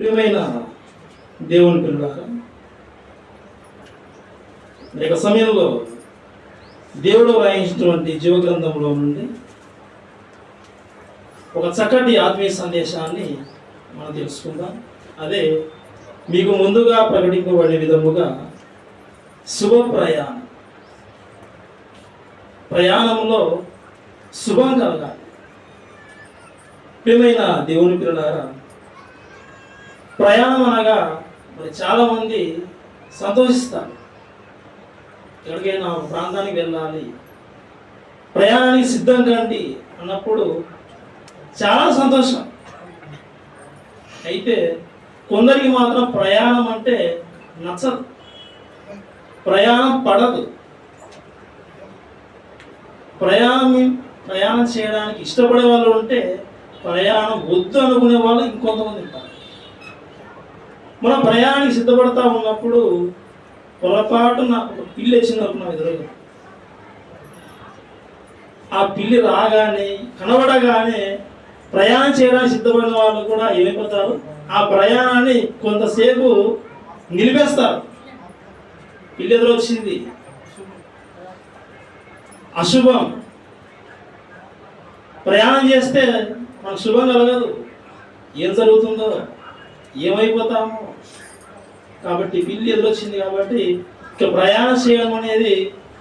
ప్రియమైన దేవుని పిల్లలారా, అనేక సమయంలో దేవుడు వ్రాయించినటువంటి జీవగ్రంథంలో నుండి ఒక చక్కటి ఆత్మీయ సందేశాన్ని మనం తెలుసుకుందాం. అదే మీకు ముందుగా ప్రకటింపబడే విధముగా శుభ ప్రయాణంలో శుభం కలగాలి. ప్రియమైన దేవుని పిల్లలారా, ప్రయాణం అనగా మరి చాలామంది సంతోషిస్తారు. ఎక్కడికైనా ఒక ప్రాంతానికి వెళ్ళాలి, ప్రయాణానికి సిద్ధం కండి అన్నప్పుడు చాలా సంతోషం. అయితే కొందరికి మాత్రం ప్రయాణం అంటే నచ్చదు, ప్రయాణం పడదు. ప్రయాణం చేయడానికి ఇష్టపడే వాళ్ళు ఉంటే, ప్రయాణం వద్దు అనుకునే వాళ్ళు ఇంకొంతమంది ఉంటారు. మనం ప్రయాణానికి సిద్ధపడతా ఉన్నప్పుడు పొరపాటున ఒక పిల్లి వచ్చింది అనుకున్నాం ఎదురుగా. ఆ పిల్లి రాగానే కనబడగానే ప్రయాణం చేయడానికి సిద్ధపడిన వాళ్ళు కూడా ఏమైపోతారు, ఆ ప్రయాణాన్ని కొంతసేపు నిలిపేస్తారు. పిల్లి ఎదురొచ్చింది, అశుభం. ప్రయాణం చేస్తే మనకు శుభం కలగదు, ఏం జరుగుతుందో ఏమైపోతామో. కాబట్టి పిల్లి ఎదురొచ్చింది కాబట్టి ఇక ప్రయాణం చేయడం అనేది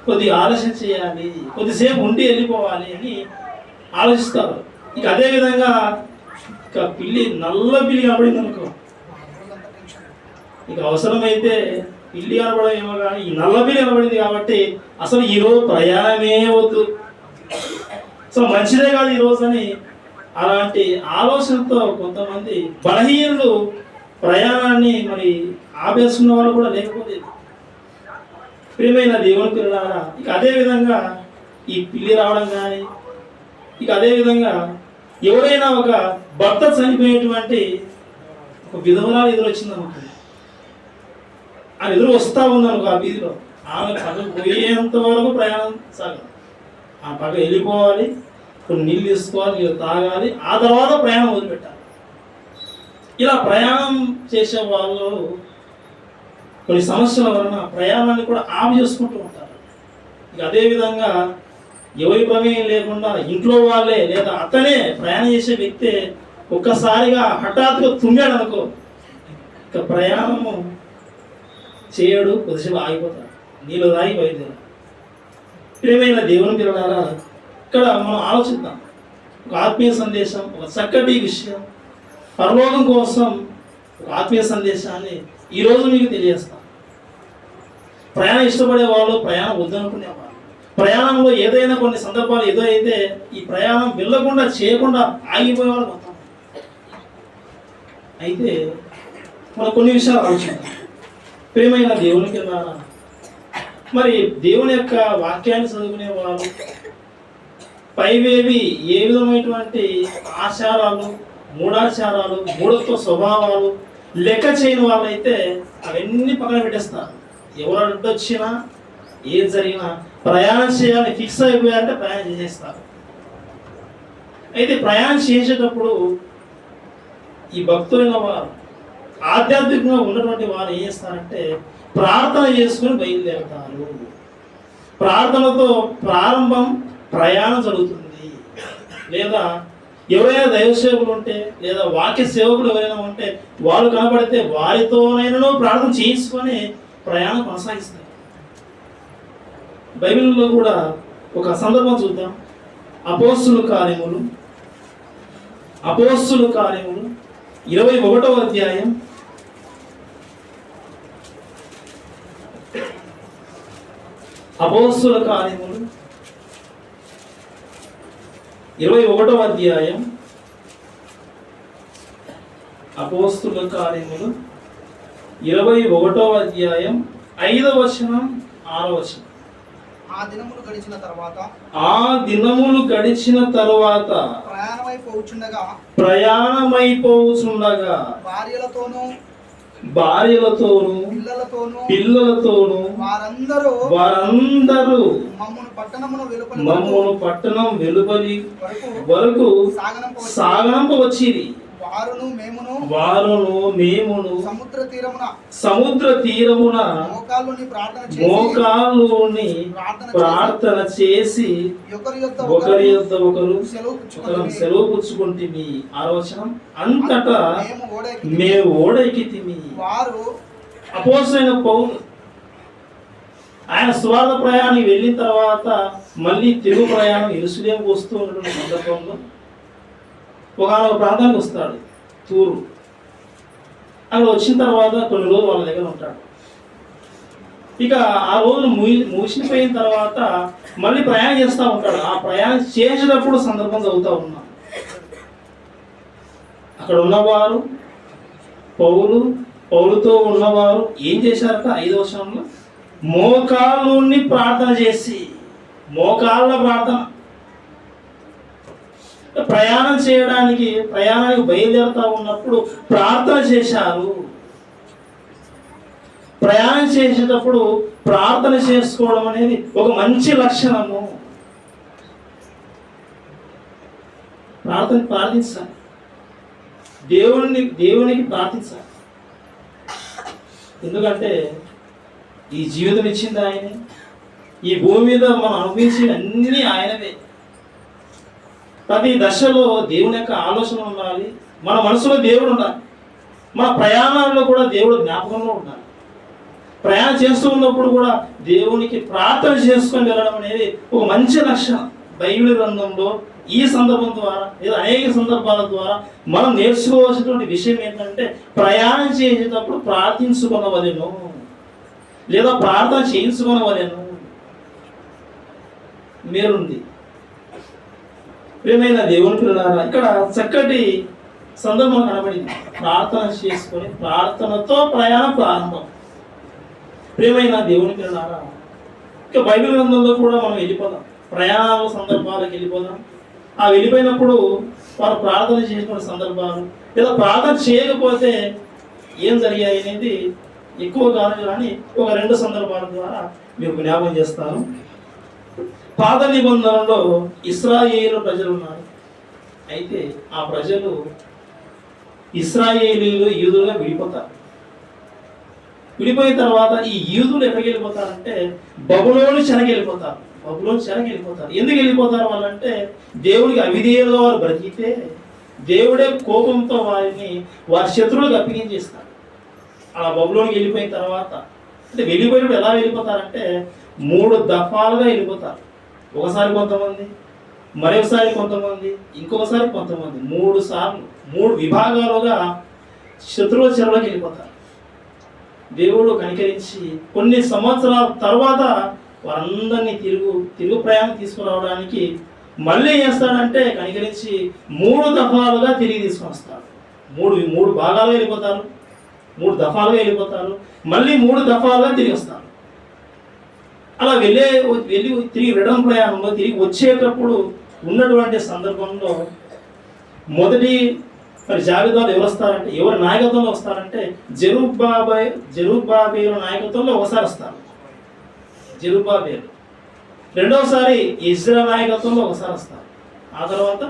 కొద్దిగా ఆలస్యం చేయాలి, కొద్దిసేపు ఉండి వెళ్ళిపోవాలి అని ఆలోచిస్తారు. ఇక అదేవిధంగా ఇక నల్ల పిల్లి కనబడింది అనుకో, ఇక అవసరమైతే పిల్లి కనబడమేమో కానీ ఈ నల్ల పిల్లి కనబడింది కాబట్టి అసలు ఈరోజు ప్రయాణమే వద్దు, సో మంచిదే కాదు ఈరోజు అని అలాంటి ఆలోచనతో కొంతమంది బలహీనులు ప్రయాణాన్ని మరి ఆపేసుకున్న వాళ్ళు కూడా లేకపోతే. ప్రియమైన దేవుని పిల్లలారా, ఇక అదేవిధంగా ఈ పిల్లి రావడం కానీ, ఇక అదేవిధంగా ఎవరైనా ఒక భర్త చనిపోయేటువంటి ఒక విధవరాలు ఎదురొచ్చిందనుకో, ఆ ఎదురు వస్తూ ఉందనుకో ఆ వీధిలో, ఆమె పక్కకు పోయేంత వరకు ప్రయాణం సాగదు. ఆ పక్క వెళ్ళిపోవాలి, కొన్ని నీళ్ళు తీసుకోవాలి, నీళ్ళు తాగాలి, ఆ తర్వాత ప్రయాణం వదిలిపెట్టాలి. ఇలా ప్రయాణం చేసే వాళ్ళు కొన్ని సమస్యల వలన ప్రయాణాన్ని కూడా ఆపు చేసుకుంటూ ఉంటారు. ఇక అదేవిధంగా ఎవరి ప్రమేయం లేకుండా ఇంట్లో వాళ్ళే లేదా అతనే ప్రయాణం చేసే వ్యక్తే ఒక్కసారిగా హఠాత్తుగా తుమ్మాడు అనుకో, ఇక ప్రయాణము చేయడు, కొద్దిసేపు ఆగిపోతాడు, నీళ్ళు తాగి బయలుదేరాడు. ప్రియమైన దేవుని పిల్లలారా, ఇక్కడ మనం ఆలోచిద్దాం. ఒక ఆత్మీయ సందేశం, ఒక చక్కటి విషయం, పరలోకం కోసం ఒక ఆత్మీయ సందేశాన్ని ఈరోజు మీకు తెలియజేస్తాం. ప్రయాణం ఇష్టపడే వాళ్ళు, ప్రయాణం వద్దనుకునేవాళ్ళు, ప్రయాణంలో ఏదైనా కొన్ని సందర్భాలు ఏదో అయితే ఈ ప్రయాణం వెళ్ళకుండా చేయకుండా ఆగిపోయేవాళ్ళు మొత్తం. అయితే మనం కొన్ని విషయాలు ఆలోచిద్దాం. ప్రియమైన దేవునికి వెళ్ళారా, మరి దేవుని యొక్క వాక్యాన్ని చదువుకునే వాళ్ళు పైవేవి ఏ విధమైనటువంటి ఆచారాలు, మూఢాచారాలు, మూఢత్వ స్వభావాలు లెక్క చేయని వాళ్ళైతే అవన్నీ పక్కన పెట్టేస్తారు. ఎవరు అడ్డొచ్చినా ఏది జరిగినా ప్రయాణం చేయాలని ఫిక్స్ అయిపోయారంటే ప్రయాణం చేసేస్తారు. అయితే ప్రయాణం చేసేటప్పుడు ఈ భక్తులైన వారు, ఆధ్యాత్మికంగా ఉన్నటువంటి వారు ఏం చేస్తారంటే ప్రార్థన చేసుకుని బయలుదేరతారు. ప్రార్థనతో ప్రారంభం ప్రయాణం జరుగుతుంది. లేదా ఎవరైనా దైవ సేవకులు ఉంటే లేదా వాక్య సేవకులు ఎవరైనా ఉంటే వాళ్ళు కనబడితే వారితోనైనా ప్రార్థన చేయించుకొని ప్రయాణం కొనసాగిస్తారు. బైబిల్లో కూడా ఒక సందర్భం చూద్దాం. అపోస్తుల కార్యములు 21వ అధ్యాయం 21వ అధ్యాయం 5వ వచనం 6వ వచనం. ఆ దినములు గడిచిన తరువాత ప్రయాణమైపోచుండగా భార్యలతోనూ పిల్లలతోనూ వారందరూ మమ్మును పట్టణం వెలుపలి వరకు సాగనంప వచ్చిరి. వారును మేమును సముద్ర తీరమున మోకాళ్ళుని ప్రార్థన చేసి ఒకరి యొద్ద ఒకరు సెలవు పుచ్చుకుంటే ఆలోచన అంతటా మేము ఓడెక్కితిమి. అపోస్తలుడైన పౌలు ఆయన సువార్త ప్రయాణం వెళ్ళిన తర్వాత మళ్ళీ తిరుగు ప్రయాణం యెరూషలేముకు వస్తూ ఉన్నటువంటి సందర్భంలో ఒక ప్రాంతానికి వస్తాడు, తూరు. అక్కడ వచ్చిన తర్వాత కొన్ని రోజులు వాళ్ళ దగ్గర ఉంటాడు. ఇక ఆ రోజులు ముగిసిపోయిన తర్వాత మళ్ళీ ప్రయాణం చేస్తూ ఉంటాడు. ఆ ప్రయాణం చేసేటప్పుడు సందర్భం చదువుతూ ఉన్నాం. అక్కడ ఉన్నవారు పౌలుతో ఉన్నవారు ఏం చేశారట? 5వ వచనంలో మోకాళ్ళుని ప్రార్థన చేసి, మోకాళ్ళ ప్రార్థన. ప్రయాణానికి బయలుదేరుతా ఉన్నప్పుడు ప్రార్థన చేశారు. ప్రయాణం చేసేటప్పుడు ప్రార్థన చేసుకోవడం అనేది ఒక మంచి లక్షణము. ప్రార్థించాలి, దేవునికి ప్రార్థించాలి. ఎందుకంటే ఈ జీవితం ఇచ్చింది ఆయనే, ఈ భూమి మీద మనం అనుభవించిన అన్నీ ఆయనవే. ప్రతి దశలో దేవుని యొక్క ఆలోచన ఉండాలి, మన మనసులో దేవుడు ఉండాలి, మన ప్రయాణాల్లో కూడా దేవుడు జ్ఞాపకంలో ఉండాలి. ప్రయాణం చేస్తూ ఉన్నప్పుడు కూడా దేవునికి ప్రార్థన చేసుకొని వెళ్ళడం అనేది ఒక మంచి లక్షణం. బైబిల్ గ్రంథంలో ఈ సందర్భం ద్వారా లేదా అనేక సందర్భాల ద్వారా మనం నేర్చుకోవాల్సినటువంటి విషయం ఏంటంటే, ప్రయాణం చేసేటప్పుడు ప్రార్థించుకునవలెను లేదా ప్రార్థన చేయించుకునవలెను. మీరుంది ప్రియమైన దేవుని పిల్లలారా, ఇక్కడ చక్కటి సందర్భం కనబడింది. ప్రార్థన చేసుకొని ప్రార్థనతో ప్రయాణం ప్రారంభం. ప్రియమైన దేవుని పిల్లలారా, ఇక బైబిల్ గ్రంథంలో కూడా మనం వెళ్ళిపోదాం, ప్రయాణాల సందర్భాలకు వెళ్ళిపోదాం. ఆ వెళ్ళిపోయినప్పుడు వారు ప్రార్థన చేసిన సందర్భాలు లేదా ప్రార్థన చేయకపోతే ఏం జరిగాయి అనేది ఎక్కువ కాదు, కానీ ఒక 2 సందర్భాల ద్వారా మీకు జ్ఞాపకం చేస్తాను. పాత నిబంధనలో ఇశ్రాయేలు ప్రజలు ఉన్నారు. అయితే ఆ ప్రజలు ఇశ్రాయేలీలు యూదులుగా విడిపోతారు. విడిపోయిన తర్వాత ఈ యూదులు ఎక్కడికి వెళ్ళిపోతారంటే బబులోను చెరకి వెళ్ళిపోతారు. ఎందుకు వెళ్ళిపోతారు వాళ్ళంటే, దేవుడికి అవిధేయులుగా వారు బ్రతికితే దేవుడే కోపంతో వారి శత్రువులకు అప్పగించేస్తారు. అలా బబులోనికి వెళ్ళిపోయిన తర్వాత అంటే వెళ్ళిపోయినప్పుడు ఎలా వెళ్ళిపోతారంటే 3 దఫాలుగా వెళ్ళిపోతారు. ఒకసారి కొంతమంది, మరొకసారి కొంతమంది, ఇంకొకసారి కొంతమంది, 3 సార్లు 3 విభాగాలుగా శత్రువుల చెరలోకి వెళ్ళిపోతారు. దేవుడు కనికరించి కొన్ని సంవత్సరాల తర్వాత వారందరినీ తిరుగు ప్రయాణం తీసుకురావడానికి మళ్ళీ ఏం చేస్తాడంటే కనికరించి 3 దఫాలుగా తిరిగి తీసుకొని వస్తాడు. 3 భాగాలుగా వెళ్ళిపోతారు, 3 దఫాలుగా వెళ్ళిపోతారు, మళ్ళీ 3 దఫాలుగా తిరిగి వస్తారు. అలా వెళ్ళి తిరిగి రిటర్న్ ప్రయాణంలో తిరిగి వచ్చేటప్పుడు ఉన్నటువంటి సందర్భంలో మొదటి జాబితాలో ఎవరు వస్తారంటే, ఎవరి నాయకత్వంలో వస్తారంటే జెరుబ్బాబేలు నాయకత్వంలో ఒకసారి వస్తారు జెరుబ్బాబేలు. రెండవసారి ఇజ్రా నాయకత్వంలో ఒకసారి వస్తారు. ఆ తర్వాత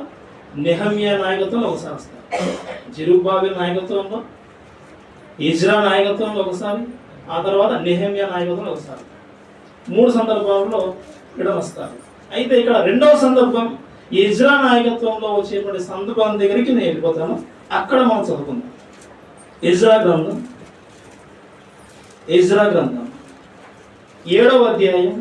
నెహమ్యా నాయకత్వంలో ఒకసారి వస్తారు. జెరుబ్బాబేలు నాయకత్వంలో, ఇజ్రా నాయకత్వంలో ఒకసారి, ఆ తర్వాత నెహమ్యా నాయకత్వంలో ఒకసారి. 3 సందర్భాల్లో ఇక్కడ వస్తారు. అయితే ఇక్కడ 2వ సందర్భం ఇజ్రా నాయకత్వంలో వచ్చేటువంటి సందర్భం దగ్గరికి నేను వెళ్ళిపోతాను. అక్కడ మనం చదువుకుందాం. ఇజ్రా గ్రంథం 7వ అధ్యాయం,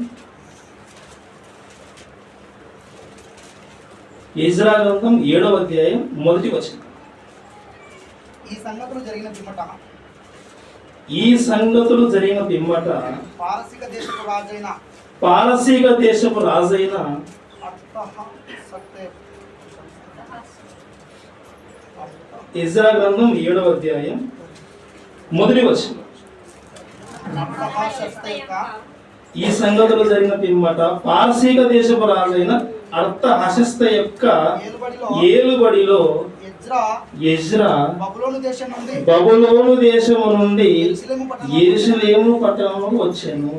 ఇజ్రా గ్రంథం 7వ అధ్యాయం మొదటి వచనం. ఈ సంగతులు జరిగిన పిమ్మట పారసీక దేశపు రాజైన ఇజ్రా గ్రంథం 7వ అధ్యాయం మొదటి వచనం. ఈ సంగతులు జరిగిన పిమ్మట పారసీక దేశపు రాజైన అర్తహషస్త యొక్క ఏలుబడిలో ఎజ్రా బబులోను దేశము నుండి యెరూషలేము పట్టణముకు వచ్చాను.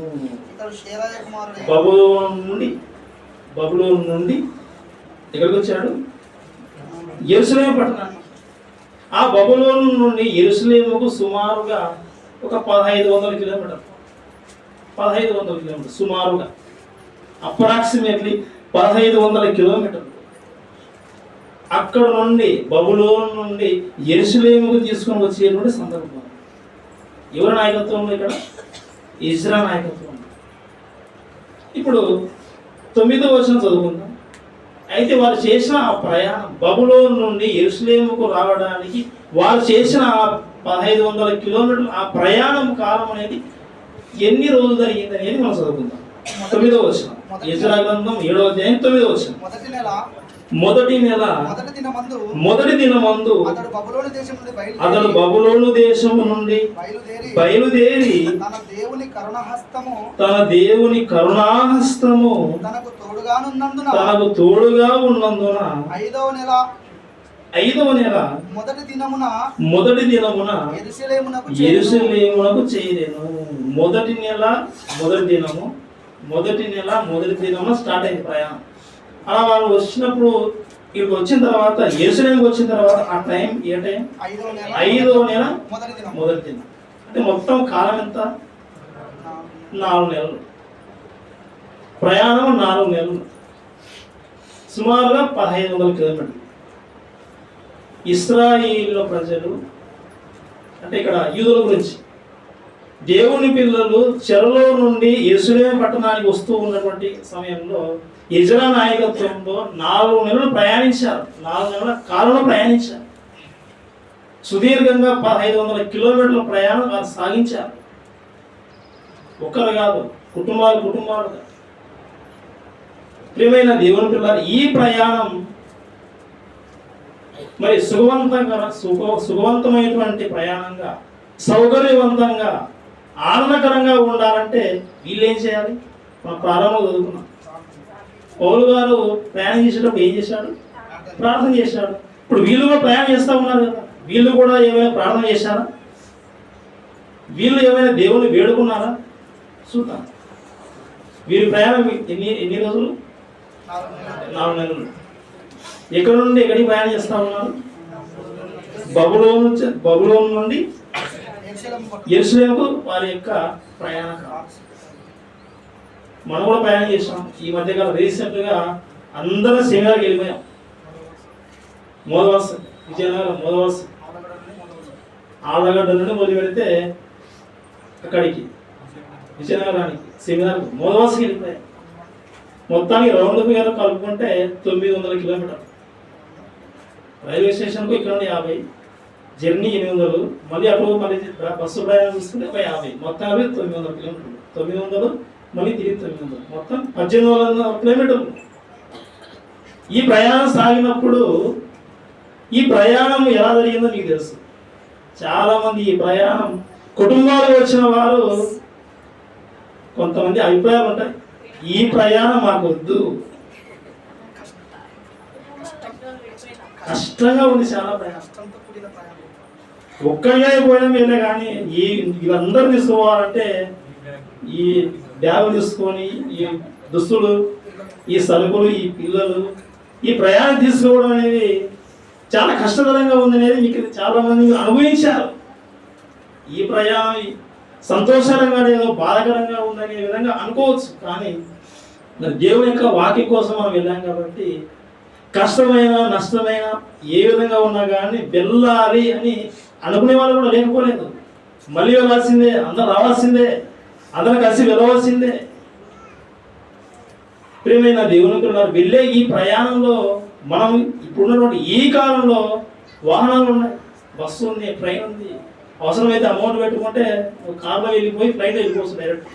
బబులోను నుండి ఎక్కడికి వచ్చాడు? యెరూషలేము పట్టణానికి. ఆ బబులోను నుండి యెరూషలేముకు సుమారుగా ఒక 1500 కిలోమీటర్, 1500 కిలోమీటర్ సుమారుగా, అప్రాక్సిమేట్లీ 1500 కిలోమీటర్లు. అక్కడ నుండి బబులోను నుండి యెరూషలేముకు తీసుకొని వచ్చేటువంటి సందర్భం. ఎవరి నాయకత్వంలో? ఇక్కడ ఇజ్రా నాయకత్వం. ఇప్పుడు 9వ వచనం చదువుకుందాం. అయితే వారు చేసిన ఆ ప్రయాణం, బబులోను నుండి యెరూషలేముకు రావడానికి వారు చేసిన ఆ 1500 కిలోమీటర్లు, ఆ ప్రయాణం కాలం అనేది ఎన్ని రోజులు జరిగింది అనేది మనం చదువుకుందాం. 9వ వచనం, యెజ్రా గ్రంథం 7వ అధ్యాయం 9వ వచనం. మొదటి నెల మొదటి దినమందు అతడు బబులోను దేశము నుండి బయలుదేరి తన దేవుని కరుణాహస్తము తనకు తోడుగా ఉన్నందున 5వ నెల మొదటి దినమున యెరూషలేమునకు చేరెను. మొదటి నెల మొదటి దినమున స్టార్ట్ అయింది ప్రయాణం. అలా వాళ్ళు వచ్చినప్పుడు, ఇక్కడికి వచ్చిన తర్వాత, యెరూషలేముకి వచ్చిన తర్వాత ఆ టైం ఏ టైం? 5వ నెల మొదటి దినం. అంటే మొత్తం కాలం ఎంత? 4 నెలలు ప్రయాణం, 4 నెలలు, సుమారుగా 1500 కిలోమీటర్లు. ఇశ్రాయేలు ప్రజలు అంటే ఇక్కడ యూదుల గురించి, దేవుని పిల్లలు చెరలో నుండి యెరూషలేము పట్టణానికి వస్తూ ఉన్నటువంటి సమయంలో ఇజ్రా నాయకత్వంలో 4 నెలలు ప్రయాణించారు. 4 నెలల కాలంలో ప్రయాణించారు. సుదీర్ఘంగా 1500 కిలోమీటర్ల ప్రయాణం వారు సాగించారు. ఒక్కరు కాదు, కుటుంబాలుగా. ప్రియమైన దేవుని పిల్లలు, ఈ ప్రయాణం మరి సుఖవంతమైనటువంటి ప్రయాణంగా, సౌకర్యవంతంగా, ఆనందకరంగా ఉండాలంటే వీళ్ళు ఏం చేయాలి? మనం ప్రారంభంలో చదువుకున్నాం. పౌలు గారు ప్రయాణం చేసేటప్పుడు ఏం చేశాడు? ప్రార్థన చేశాడు. ఇప్పుడు వీళ్ళు కూడా ప్రయాణం చేస్తూ ఉన్నారు కదా, వీళ్ళు కూడా ఏమైనా ప్రార్థన చేశారా? వీళ్ళు ఏమైనా దేవుని వేడుకున్నారా? చూద్దాం. వీరి ప్రయాణం ఎన్ని రోజులు? 4 నెలలు. ఎక్కడి నుండి ఎక్కడికి ప్రయాణం చేస్తూ ఉన్నారు? బబులోను నుండి యెరూషలేముకు వారి యొక్క ప్రయాణం. మనం కూడా ప్రయాణం చేసాం. ఈ మధ్యకాలం రీసెంట్గా అందరం సెమినార్కి వెళ్ళిపోయాం. మోదవలస, విజయనగరం మోదవలస, ఆళ్ళగడ్డ నుండి మొదలు పెడితే అక్కడికి విజయనగరానికి సెమినార్ మోదవలసకి వెళ్ళిపోయాం. మొత్తానికి రౌండ్ ఫిగర్ కలుపుకుంటే 900 కిలోమీటర్లు. రైల్వే స్టేషన్కు ఇక్కడ నుండి 50, జర్నీ 800, మళ్ళీ అప్పుడు మళ్ళీ బస్సు ప్రయాణం చూసుకుంటే 50, మొత్తం 900 కిలోమీటర్లు. 900 మళ్ళీ తిరిగి 900, మొత్తం 1800 కిలోమీటర్లు. ఈ ప్రయాణం సాగినప్పుడు ఈ ప్రయాణం ఎలా జరిగిందో మీకు తెలుసు. చాలామంది ఈ ప్రయాణం కుటుంబాలు వచ్చిన వారు కొంతమంది అభిప్రాయాలు ఉంటాయి, ఈ ప్రయాణం మాకు వద్దు, కష్టంగా ఉంది, చాలా ప్రయాణం, ఒక్కరిగా పోయినా మీరే. కానీ వీళ్ళందరూ తీసుకోవాలంటే ఈ బ్యాగులు తీసుకొని, ఈ దుస్తులు, ఈ సరుకులు, ఈ పిల్లలు, ఈ ప్రయాణం తీసుకోవడం అనేది చాలా కష్టతరంగా ఉందనేది మీకు చాలా మంది అనుభవించారు. ఈ ప్రయాణం సంతోషకరంగా ఏదో బాధాకరంగా ఉందనే విధంగా అనుకోవచ్చు. కానీ దేవుని యొక్క వాక్యం కోసం మనం వెళ్ళాం కాబట్టి కష్టమైన, నష్టమైన, ఏ విధంగా ఉన్నా కానీ వెళ్ళాలి అని అనుకునే వాళ్ళు కూడా లేకపోలేదు. మళ్ళీ వెళ్ళాల్సిందే, అందరూ రావాల్సిందే, అందరూ కలిసి వెళ్ళవలసిందే. ప్రియమైన దేవుని పిల్లలు, వెళ్ళే ఈ ప్రయాణంలో మనం ఇప్పుడున్నటువంటి ఈ కాలంలో వాహనాలు ఉన్నాయి, బస్సు ఉంది, ట్రైన్ ఉంది. అవసరమైతే అమౌంట్ పెట్టుకుంటే కార్లో వెళ్ళిపోయి ఫ్లైట్లో వెళ్ళిపోవచ్చు డైరెక్ట్.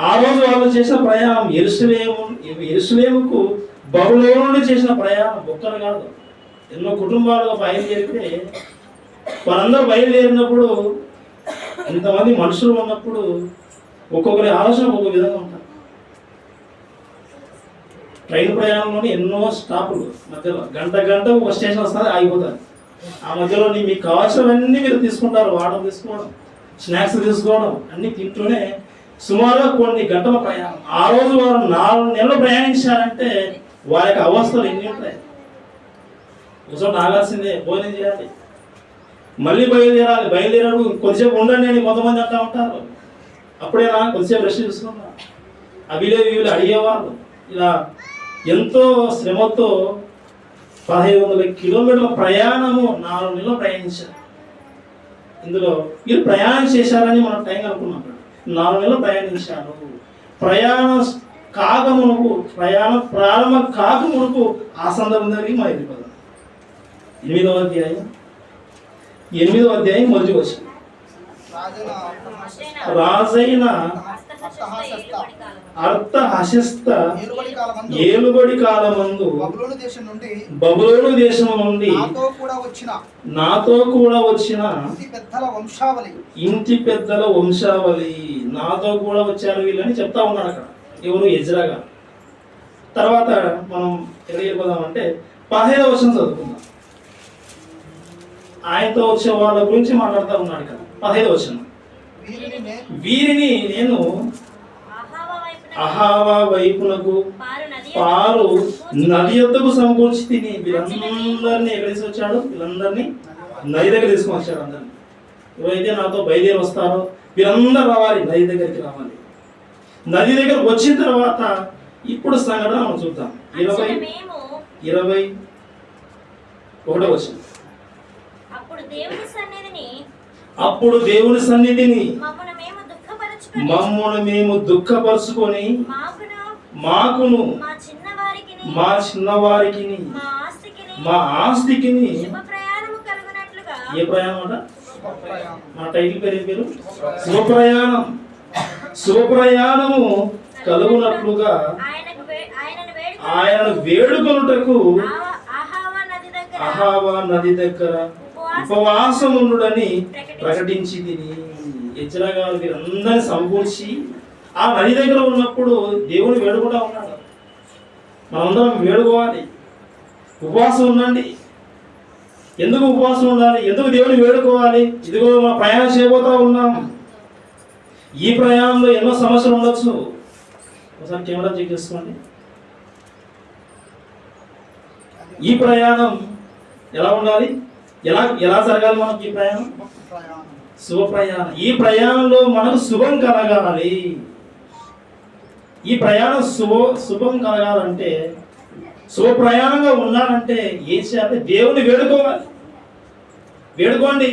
ఆ రోజు వాళ్ళు చేసిన ప్రయాణం యెరూషలేముకు బబులోను నుండి చేసిన ప్రయాణం ఒక్కరు కాదు, ఎన్నో కుటుంబాలుగా బయలుదేరితే వారందరూ బయలుదేరినప్పుడు ఇంతమంది మనుషులు ఉన్నప్పుడు ఒక్కొక్కరి ఆలోచన ఒక్కొక్క విధంగా ఉంటారు. ట్రైన్ ప్రయాణంలోని ఎన్నో స్టాపులు మధ్యలో, గంట ఒక స్టేషన్ వస్తుంది, ఆగిపోతారు. ఆ మధ్యలో మీకు కావాల్సినవన్నీ మీరు తీసుకుంటారు, వాటర్ తీసుకోవడం, స్నాక్స్ తీసుకోవడం, అన్ని తింటూనే సుమారుగా కొన్ని గంటల ప్రయాణం. ఆ రోజు వారు 4 నెలలు ప్రయాణించారంటే వారి యొక్క అవస్థలు ఎన్ని ఉంటాయి. కూర్చొని ఆగాల్సిందే, భోజనం చేయాలి, మళ్ళీ బయలుదేరాలి, బయలుదేరాడు కొద్దిసేపు ఉండండి అని కొంతమంది అంటూ ఉంటారు. అప్పుడేనా కొద్దిసేపు రెస్ట్ తీసుకున్నా, అవిలే వీళ్ళు అడిగేవాళ్ళు. ఇలా ఎంతో శ్రమతో 1500 కిలోమీటర్ల ప్రయాణము 4 నెలలు ప్రయాణించారు. ఇందులో మీరు ప్రయాణం చేశారని మనం టైం అనుకున్నాం. 4 నెలలు ప్రయాణించారు. ప్రయాణం కాకమునకు, ప్రయాణం ప్రారంభం కాకమునకు ఆ సందర్భం జరిగి మా ఎదురుపదాం 8వ అధ్యాయం మొదటి వచనం. రాజైన అర్థహశస్త ఏలుబడి కాలమందు బబులోను దేశము నుండి నాతో కూడా వచ్చిన ఇంటి పెద్దల వంశావళి, నాతో కూడా వచ్చారు వీళ్ళని చెప్తా ఉన్నాడు అక్కడ. ఎవరు? ఎజ్రా గారు. తర్వాత మనం ఎక్కడికి వెళ్ళిపోదామంటే 15వ వచనం చదువుకుందాం. ఆయనతో వచ్చే వాళ్ళ గురించి మాట్లాడుతూ ఉన్నాడు కదా. 15వ వచనం. వీరిని నేను అహావా వైపునకు పారు నది యొద్దకు సమకూర్చి తిని, వీళ్ళందరినీ ఎక్కడ తీసుకొచ్చాడు? వీళ్ళందరినీ నది దగ్గర తీసుకొని వచ్చాడు. అందరినీ ఎవరైతే నాతో బయలుదేరి వస్తారో వీళ్ళందరూ రావాలి, నది దగ్గరికి రావాలి. నది దగ్గర వచ్చిన తర్వాత ఇప్పుడు సంఘటన మనం చూద్దాం. 21వ వచనం. అప్పుడు దేవుని సన్నిధిని మమ్మను మేము దుఃఖపరుచుకొని మాకును మా చిన్నవారికి మా ఆస్తికి ఏ ప్రయాణం అట? మా టైటిల్ పేరు శుభప్రయాణం. శుభప్రయాణము కలుగునట్లుగా ఆయనను వేడుకొనుటకు అహావా నది దగ్గర ఉపవాసముండుడని ప్రకటించి తిని. ఎజ్రా గారు వీరందరినీ సమకూర్చి ఆ నది దగ్గర ఉన్నప్పుడు దేవుని వేడుకుంటా ఉన్నాడు. మనందరం వేడుకోవాలి, ఉపవాసం ఉండండి. ఎందుకు ఉపవాసం ఉండాలి? ఎందుకు దేవుని వేడుకోవాలి? ఇదిగో మా ప్రయాణం చేయబోతా ఉన్నాం. ఈ ప్రయాణంలో ఎన్నో సమస్యలు ఉండొచ్చు. ఒకసారి కెమెరా చెక్ చేసుకోండి. ఈ ప్రయాణం ఎలా ఉండాలి? ఎలా జరగాలి మనకి ఈ ప్రయాణం? శుభ ప్రయాణం. ఈ ప్రయాణంలో మనకు శుభం కలగాలి. ఈ ప్రయాణం శుభం కలగాలంటే, శుభ ప్రయాణంగా ఉండాలంటే ఏం చేయాలి? దేవుని వేడుకోవాలి. వేడుకోండి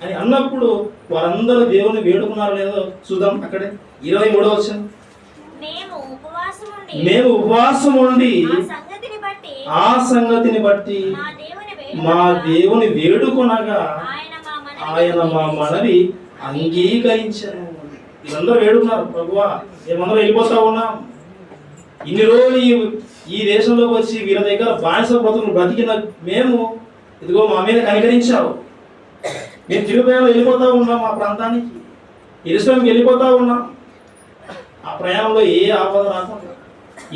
అని అన్నప్పుడు వారందరూ దేవుని వేడుకున్నారో లేదో చూద్దాం. అక్కడే 23వ వచనం. మేము ఉపవాసం ఉండి ఆ సంగతిని బట్టి మా దేవుని వేడుకొనగా ఆయన మా మనవి అంగీకరించాను. వీళ్ళందరూ వేడుకున్నారు, ప్రభువా మేమందరం వెళ్ళిపోతా ఉన్నాం. ఇన్ని రోజులు ఈ దేశంలోకి వచ్చి వీళ్ళ దగ్గర బానిస బ్రతుకులు బ్రతికిన మేము, ఇదిగో మా మీద కనికరించావు. మేము తిరుపతిలో వెళ్ళిపోతా ఉన్నాం, మా ప్రాంతానికి యెరూషలేముకి వెళ్ళిపోతా ఉన్నాం. ఆ ప్రయాణంలో ఏ ఆపద రాకుండా,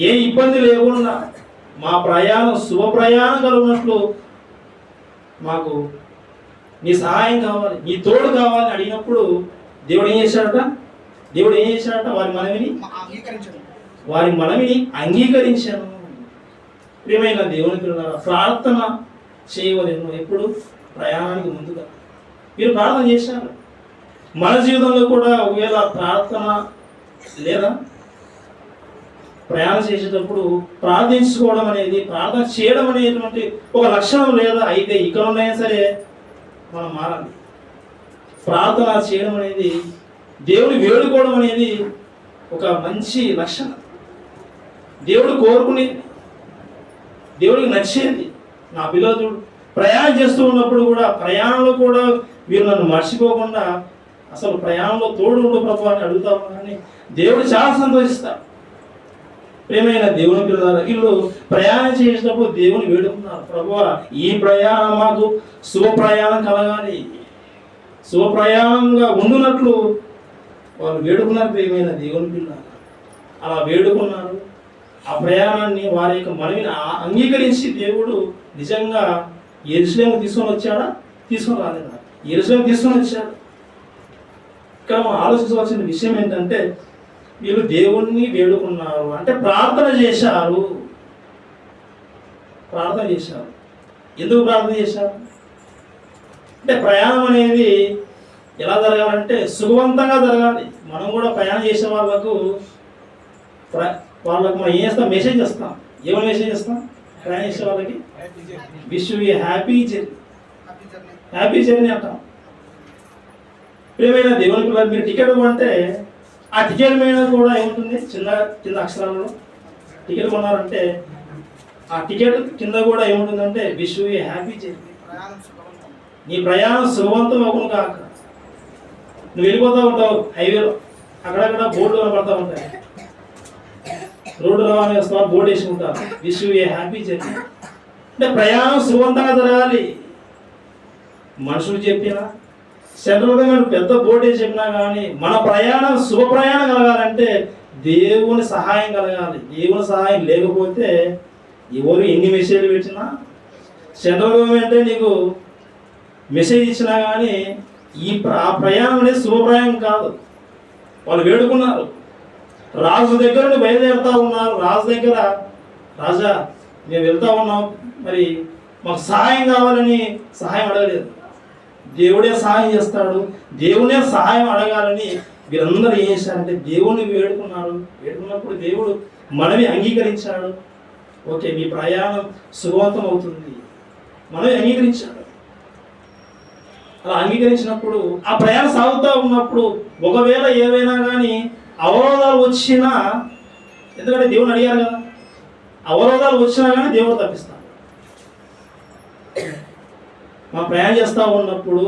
ఏ ఇబ్బంది లేకుండా మా ప్రయాణం శుభ ప్రయాణం కలుగునట్లు మాకు నీ సహాయం కావాలి, నీ తోడు కావాలని అడిగినప్పుడు దేవుడు ఏం చేశాడట? వారి మనవిని అంగీకరించాను. ప్రియమైన దేవుని పిల్లలారా, ప్రార్థన చేయవలెను. ఎప్పుడు? ప్రయాణానికి ముందుగా మీరు ప్రార్థన చేశారు. మన జీవితంలో కూడా ఒకవేళ ప్రార్థన లేదా, ప్రయాణం చేసేటప్పుడు ప్రార్థించుకోవడం అనేది, ప్రార్థన చేయడం అనేటువంటి ఒక లక్షణం లేదా, అయితే ఇక్కడ ఉన్నాయా సరే మనం మారాలి. ప్రార్థన చేయడం అనేది, దేవుని వేడుకోవడం అనేది ఒక మంచి లక్షణం. దేవుడు కోరుకునేది, దేవుడికి నచ్చేది. నా పిల్లలు ప్రయాణం చేస్తూ ఉన్నప్పుడు కూడా, ప్రయాణంలో కూడా వీరు నన్ను మర్చిపోకుండా అసలు ప్రయాణంలో తోడు ఉండు ప్రభు అని అడుగుతా ఉన్నారని దేవుడు చాలా సంతోషిస్తాడు. ప్రియమైన దేవుని పిల్లలారా, వీళ్ళు ప్రయాణం చేసేటప్పుడు దేవుని వేడుకున్నారు, ప్రభువా ఈ ప్రయాణం మాకు శుభ ప్రయాణం కలగాలి, శుభ ప్రయాణంగా ఉండునట్లు వాళ్ళు వేడుకున్నారు. ప్రియమైన దేవుని పిల్లలారా, అలా వేడుకున్నారు. ఆ ప్రయాణాన్ని, వారి యొక్క మనవిని అంగీకరించి దేవుడు నిజంగా యెరూషలేము తీసుకొని వచ్చాడా? తీసుకొని రాలేదా? యెరూషలేము తీసుకొని వచ్చాడు. ఇక్కడ మనం ఆలోచించవలసిన విషయం ఏంటంటే, వీళ్ళు దేవుణ్ణి వేడుకున్నారు అంటే ప్రార్థన చేశారు. ఎందుకు ప్రార్థన చేశారు అంటే ప్రయాణం అనేది ఎలా జరగాలంటే సుఖవంతంగా జరగాలి. మనం కూడా ప్రయాణం చేసే వాళ్ళకు మనం ఏం చేస్తాం, మెసేజ్ చేస్తాం. ఏమైనా మెసేజ్ చేస్తాం ప్రయాణం చేసే వాళ్ళకి? Wish you A happy journey, happy journey అంటాం. ప్రియమైన దేవుని పిల్లలు, మీరు టికెట్ కొంటే ఆ టికెట్ మీద కూడా ఏముంటుంది, కింద అక్షరాలలో టికెట్ కొన్నారంటే ఆ టికెట్ కింద కూడా ఏముంటుందంటే wish you A happy journey, నీ ప్రయాణం సుఖవంతం అవ్వను కాక. నువ్వు వెళ్ళిపోతూ ఉంటావు హైవేలో, అక్కడక్కడ బోర్డు కనపడతా ఉంటాయి, రోడ్డు రవాణా చేస్తావు, బోర్డు వేసి ఉంటారు wish you A happy journey. అంటే ప్రయాణం సుఖవంతంగా జరగాలి. మనుషులు చెప్పినా సెంట్రల్ గవర్నమెంట్ పెద్ద బోర్డు వేసి చెప్పినా కానీ మన ప్రయాణం శుభ ప్రయాణం కలగాలంటే దేవుని సహాయం కలగాలి. దేవుని సహాయం లేకపోతే ఎవరు ఎన్ని మెసేజ్లు పెట్టినా, సెంట్రల్ గవర్నమెంటే నీకు మెసేజ్ ఇచ్చినా కానీ ఆ ప్రయాణం అనేది శుభ ప్రయాణం కాదు. వాళ్ళు వేడుకున్నారు, రాజు దగ్గర బయలుదేరుతా ఉన్నారు. రాజు దగ్గర, రాజా మేము వెళ్తా ఉన్నాం, మరి మాకు సహాయం కావాలని సహాయం అడగలేదు. దేవుడే సహాయం చేస్తాడు, దేవుడే సహాయం అడగాలని వీరందరూ ఏం చేశారంటే దేవుణ్ణి వేడుకున్నారు. వేడుకున్నప్పుడు దేవుడు మనవి అంగీకరించాడు. ఓకే, మీ ప్రయాణం సుఖవంతం అవుతుంది, మనమే అంగీకరించాడు. అలా అంగీకరించినప్పుడు ఆ ప్రయాణం సాగుతూ ఉన్నప్పుడు ఒకవేళ ఏవైనా కానీ అవరోధాలు వచ్చినా, ఎందుకంటే దేవుని అడిగారు కదా, అవరోధాలు వచ్చినా కానీ దేవుడు తప్పిస్తాడు. మనం ప్రయాణం చేస్తూ ఉన్నప్పుడు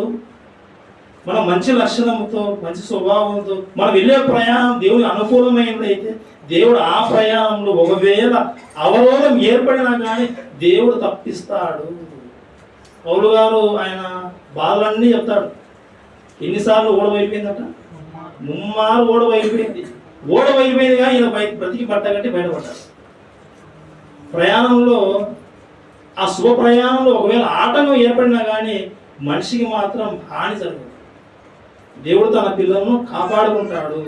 మనం మంచి లక్షణంతో, మంచి స్వభావంతో మనం వెళ్ళే ప్రయాణం దేవుని అనుకూలమైనదైతే దేవుడు ఆ ప్రయాణంలో ఒకవేళ అవరోధం ఏర్పడినా కానీ దేవుడు తప్పిస్తాడు. పౌలు గారు ఆయన బాధలన్నీ చెప్తాడు. ఎన్నిసార్లు ఓడవైపోయిందట? ముమ్మారు ఓడవైపోయింది. ఓడవైపోయింది కానీ ఈయన బ్రతికి పట్టగట్టి బయటపడ్డాడు. ప్రయాణంలో, ఆ శుభ ప్రయాణంలో ఒకవేళ ఆటంకం ఏర్పడినా కానీ మనిషికి మాత్రం హాని జరగదు. దేవుడు తన పిల్లలను కాపాడుకుంటాడు.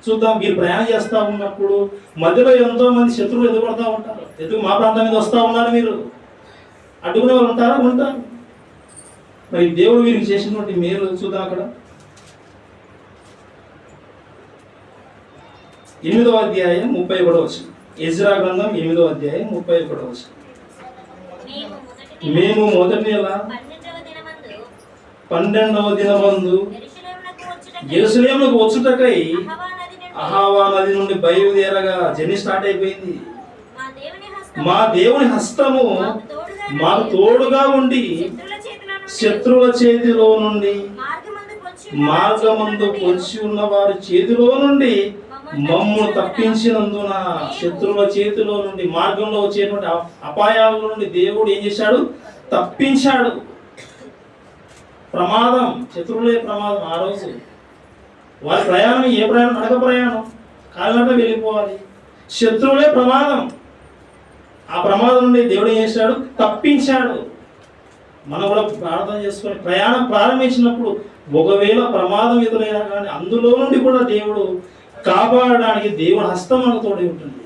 చూద్దాం, మీరు ప్రయాణం చేస్తూ ఉన్నప్పుడు మధ్యలో ఎంతో మంది శత్రువులు ఎదుగుపడతా ఉంటారు. ఎందుకు మా ప్రాంతం మీద వస్తూ ఉన్నారు, మీరు అడ్డుకునే వాళ్ళు ఉంటారా? ఉంటారు. మరి దేవుడు వీరికి చేసినటువంటి మేలు చూద్దాం. అక్కడ 8వ అధ్యాయం 31వ వచనం. ఎజ్రా గ్రంథం 8వ అధ్యాయం 31వ వచనం. మేము మొదటి నెల 12వ దినమందు యెరూషలేమునకు వచ్చుటకై అహావా నది నుండి బయలుదేరగా జర్నీ స్టార్ట్ అయిపోయింది. మా దేవుని హస్తము మాకు తోడుగా ఉండి శత్రువుల చేతిలో నుండి, మార్గమందు పొంచి ఉన్న వారి చేతిలో నుండి మమ్మల్ని తప్పించినందున, శత్రువుల చేతిలో నుండి, మార్గంలో వచ్చేటువంటి అపాయాల నుండి దేవుడు ఏం చేశాడు? తప్పించాడు. ప్రమాదం, శత్రువులే ప్రమాదం. ఆ రోజు వారి ప్రయాణం ఏ ప్రయాణం? నడక ప్రయాణం, కాలినడక వెళ్ళిపోవాలి. శత్రువులే ప్రమాదం. ఆ ప్రమాదం నుండి దేవుడు ఏం చేశాడు? తప్పించాడు. మనం కూడా ప్రార్థన చేసుకొని ప్రయాణం ప్రారంభించినప్పుడు ఒకవేళ ప్రమాదం ఎదురైనా కానీ అందులో నుండి కూడా దేవుడు కాపాడడానికి దేవుడి హస్తం మనకు తోడి ఉంటుంది.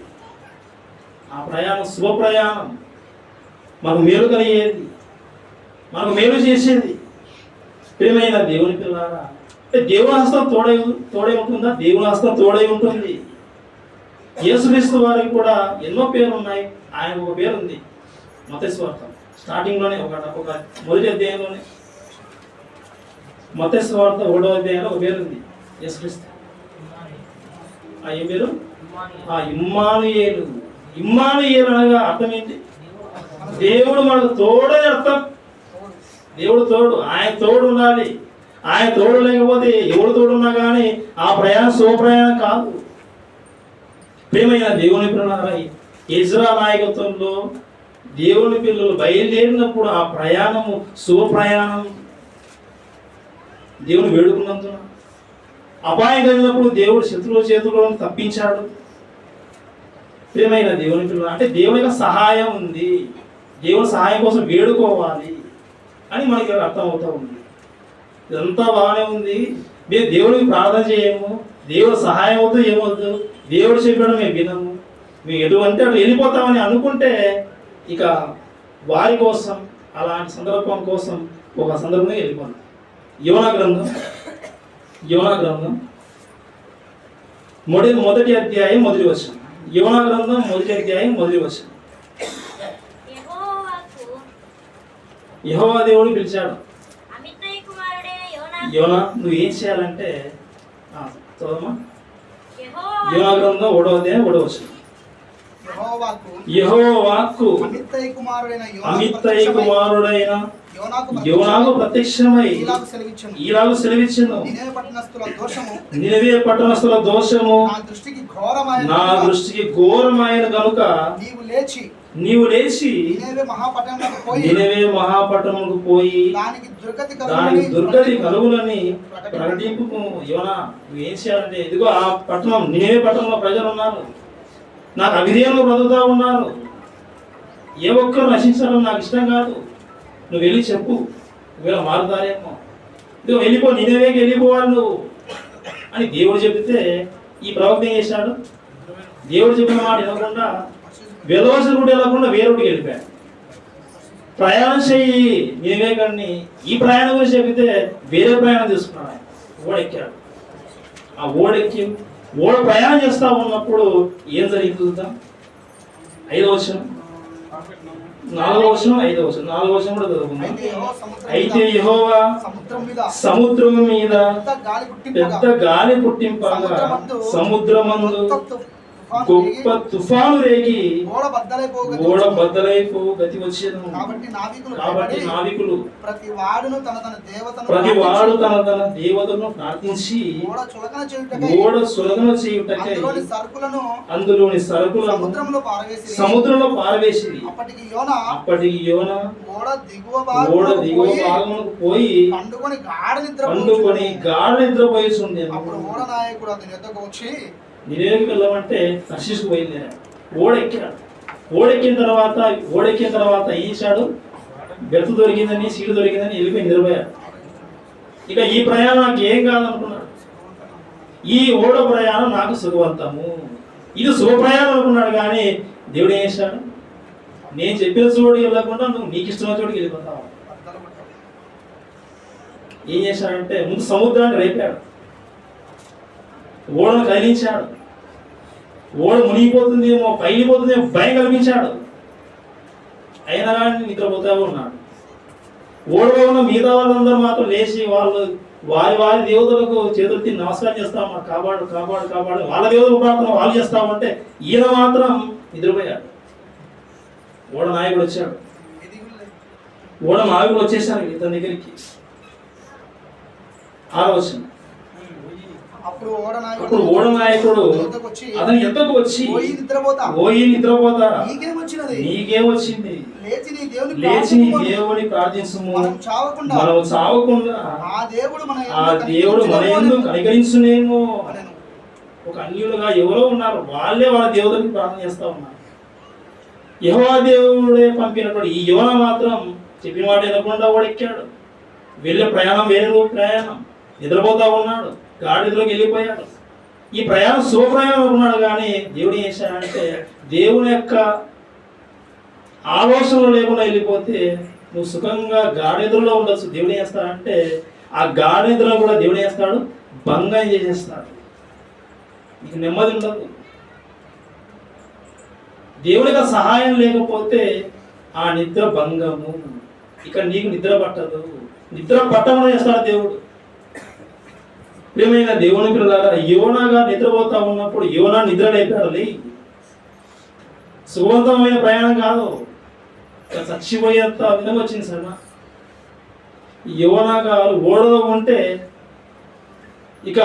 ఆ ప్రయాణం శుభ ప్రయాణం, మనకు మేలు కలిగేది, మనకు మేలు చేసేది. ప్రియమైన దేవుని పిల్లారా, అంటే దేవుని హస్తం తోడై ఉంటుందా? దేవుని హస్తం తోడై ఉంటుంది. యేసుక్రీస్తు వారికి కూడా ఎన్నో పేర్లు ఉన్నాయి. ఆయన ఒక పేరు ఉంది, మత్తయి సువార్త స్టార్టింగ్లోనే, ఒక మొదటి అధ్యాయంలోనే, మత్తయి సువార్త 1వ అధ్యాయంలో ఒక పేరు ఉంది, యేసుక్రీస్తు. ఏం పేరు? ఇమ్మానుయేలు. ఇమ్మానుయేలు అనగా అర్థం ఏంటి? దేవుడు మనకు తోడని అర్థం. దేవుడు తోడు, ఆయన తోడు ఉండాలి. ఆయన తోడు లేకపోతే ఎవడు తోడున్నా కానీ ఆ ప్రయాణం శుభ ప్రయాణం కాదు. ప్రియమైన దేవుని పిల్లలారా, ఎజ్రా నాయకత్వంలో దేవుని పిల్లలు బయలుదేరినప్పుడు ఆ ప్రయాణము శుభ ప్రయాణం. దేవుని వేడుకున్నందున అపాయం కలిగినప్పుడు దేవుడు శత్రువుల చేతుల్లో తప్పించాడు. ప్రియమైన దేవుని పిల్లలు, అంటే దేవుని యొక్క సహాయం ఉంది, దేవుని సహాయం కోసం వేడుకోవాలి అని మనకి అర్థమవుతూ ఉంది. ఇదంతా బాగానే ఉంది, మేము దేవుడికి ప్రార్థన చేయము, దేవుడు సహాయం అవుతుంది ఏమవుద్దు, దేవుడు చెప్పడం మేము వినము, మేము ఎటువంటి అటు వెళ్ళిపోతామని అనుకుంటే ఇక వారి కోసం అలాంటి సందర్భం కోసం ఒక సందర్భంగా వెళ్ళిపోయింది. యోనా గ్రంథం మొదటి అధ్యాయం మొదటి వచనం. యోనా గ్రంథం మొదటి అధ్యాయం మొదటి వచనం. యెహోవా దేవుడు పిలిచాడు, యోనా నువ్వు ఏం చేయాలంటే చదవమ్మా. యోనా గ్రంథం 1వ అధ్యాయం 1వ వచనం. యెహోవా వాక్కు అమిత్తయి కుమారుడైన యోనాకు ప్రత్యక్షమై ఈలాగు సెలవిచ్చెను, నినవే పట్టణస్థుల దోషము నా దృష్టికి ఘోరమైన గనుక నీవు లేచి నినవే మహాపట్టణముకు పోయి దానికి దుర్గతి కలుగులని ప్రకటింపు. యోనా నువ్వు ఏం చేయాలంటే, ఇదిగో ఆ పట్టణం నినవే పట్టణంలో ప్రజలు ఉన్నారు, నాకు అవిధేయంలో బ్రతుకుతా ఉన్నారు, ఏ ఒక్కరు నశించాలని నాకు ఇష్టం కాదు, నువ్వు వెళ్ళి చెప్పు, ఒకవేళ మారుతారేమో, ఇదిగో వెళ్ళిపో, నినవేకి వెళ్ళిపోవాలి నువ్వు అని దేవుడు చెబితే ఈ ప్రవక్త ఏం చేశాడు? దేవుడు చెప్పిన మాట వినకుండా వెలవసిన రూట్ వెళ్ళకుండా వేరే రూట్కి వెళ్ళిపోయాడు. ప్రయాణం చెయ్యి నినవే కానీ ఈ ప్రయాణం గురించి చెబితే వేరే ప్రయాణం తీసుకున్నాడు. ఆయన ఓడెక్కాడు. ఆ ఓడెక్కి ఓడ ప్రయాణం చేస్తా ఉన్నప్పుడు ఏం జరిగింది చూద్దాం. 5వ వచనం, 4వ వచనం, 5వ వచనం, 4వ వచనం కూడా చదువుకుందాం. అయితే యెహోవా సముద్రం మీద పెద్ద గాలి పుట్టింపగా సముద్రమందు గొప్ప తుఫాను రేగి ఓడ బద్దలైపో గతి వచ్చేను. కాబట్టి నావికులు ప్రతి వాడు తన దేవతను ప్రార్థించి ఓడ సులకన చేయుటకై అందులోని సరుకులను సముద్రంలో పారవేసి అప్పటికి యోనా ఓడ దిగువ భాగమునకు పోయి పండుకొని గాఢ నిద్రపోయేసుండెను. అప్పుడు ఓడ నాయకుడు అతని యొద్దకు వచ్చి నినేవేకి వెళ్ళమంటే తర్షీషుకు బయలుదేరాడు. ఓడెక్కిన తర్వాత ఏం చేశాడు? బెర్త్ దొరికిందని, సీటు దొరికిందని వెళ్ళిపోయి నిద్రపోయాడు. ఇక ఈ ప్రయాణం నాకు ఏం కాదనుకున్నాడు, ఈ ఓడ ప్రయాణం నాకు సుఖవంతము, ఇది శుభ ప్రయాణం అనుకున్నాడు. కానీ దేవుడు ఏం చేశాడు? నేను చెప్పిన చోటుకి వెళ్ళకుండా నువ్వు నీకు ఇష్టమైన చోటుకి వెళ్ళిపోతావు. ఏం చేశాడంటే ముందు సముద్రాన్ని రేపాడు, ఓడను కదిలించాడు, ఓడ మునిగిపోతుందేమో పైలిపోతుందేమో భయం కల్పించాడు. అయినా కానీ నిద్రపోతా ఉన్నాడు. ఓడలో ఉన్న మిగతా వాళ్ళందరూ మాత్రం లేచి వాళ్ళు వారి దేవతలకు చేతులెత్తి నమస్కారం చేస్తా ఉన్నారు, కాపాడు కాపాడు కాపాడు, వాళ్ళ దేవతలు ప్రార్థన వాళ్ళు చేస్తామంటే ఈయన మాత్రం నిద్రపోయాడు. ఓడ నాయకుడు వచ్చాడు, ఓడ నాయకుడు వచ్చేసాడు ఇతని దగ్గరికి. 6వ వచనం. అప్పుడు ఓడ నాయకుడు అతని ఎద్దకు వచ్చి ఓయి నిద్రపోతా నీకేమొచ్చింది, లేచి నీ దేవుని ప్రార్థించుము, మనము చావకుండా ఆ దేవుడు మన యందు కనికరించునేమో. ఒక అన్యులుగా ఎవరో ఉన్నారు, వాళ్ళే వాళ్ళ దేవుడికి ప్రార్థన చేస్తా ఉన్నారు. యెహోవా దేవుడే పంపినప్పుడు ఈ యోనా మాత్రం చెప్పిన మాట వినకుండా ఓడెక్కాడు. వెళ్ళే ప్రయాణం వేరే ప్రయాణం, నిద్రపోతా ఉన్నాడు, గాడిలోకి వెళ్ళిపోయాడు. ఈ ప్రయాణం శుభప్రయాణం అనుకున్నాడు. కానీ దేవుడు ఏం చేశాడంటే దేవుని యొక్క ఆలోచనలు లేకుండా వెళ్ళిపోతే నువ్వు సుఖంగా గాడిదలో ఉండొచ్చు. దేవుడు ఏం చేస్తాడంటే ఆ గాడిదలో కూడా దేవుడు ఏం చేస్తాడు? భంగం చేసేస్తాడు. నీకు నెమ్మది ఉండదు. దేవుడికి సహాయం లేకపోతే ఆ నిద్ర భంగము. ఇక నీకు నిద్ర పట్టదు. నిద్ర పట్టమని చేస్తాడు దేవుడు. ప్రియమైన దేవుని పిల్లలారా, యోనాగా నిద్రపోతా ఉన్నప్పుడు యోనా నిద్ర లేపాడు. సుఖవంతమైన ప్రయాణం కాదు, చచ్చిపోయేంత విధంగా వచ్చింది సార్. యోనాగా ఓడలో ఉంటే ఇక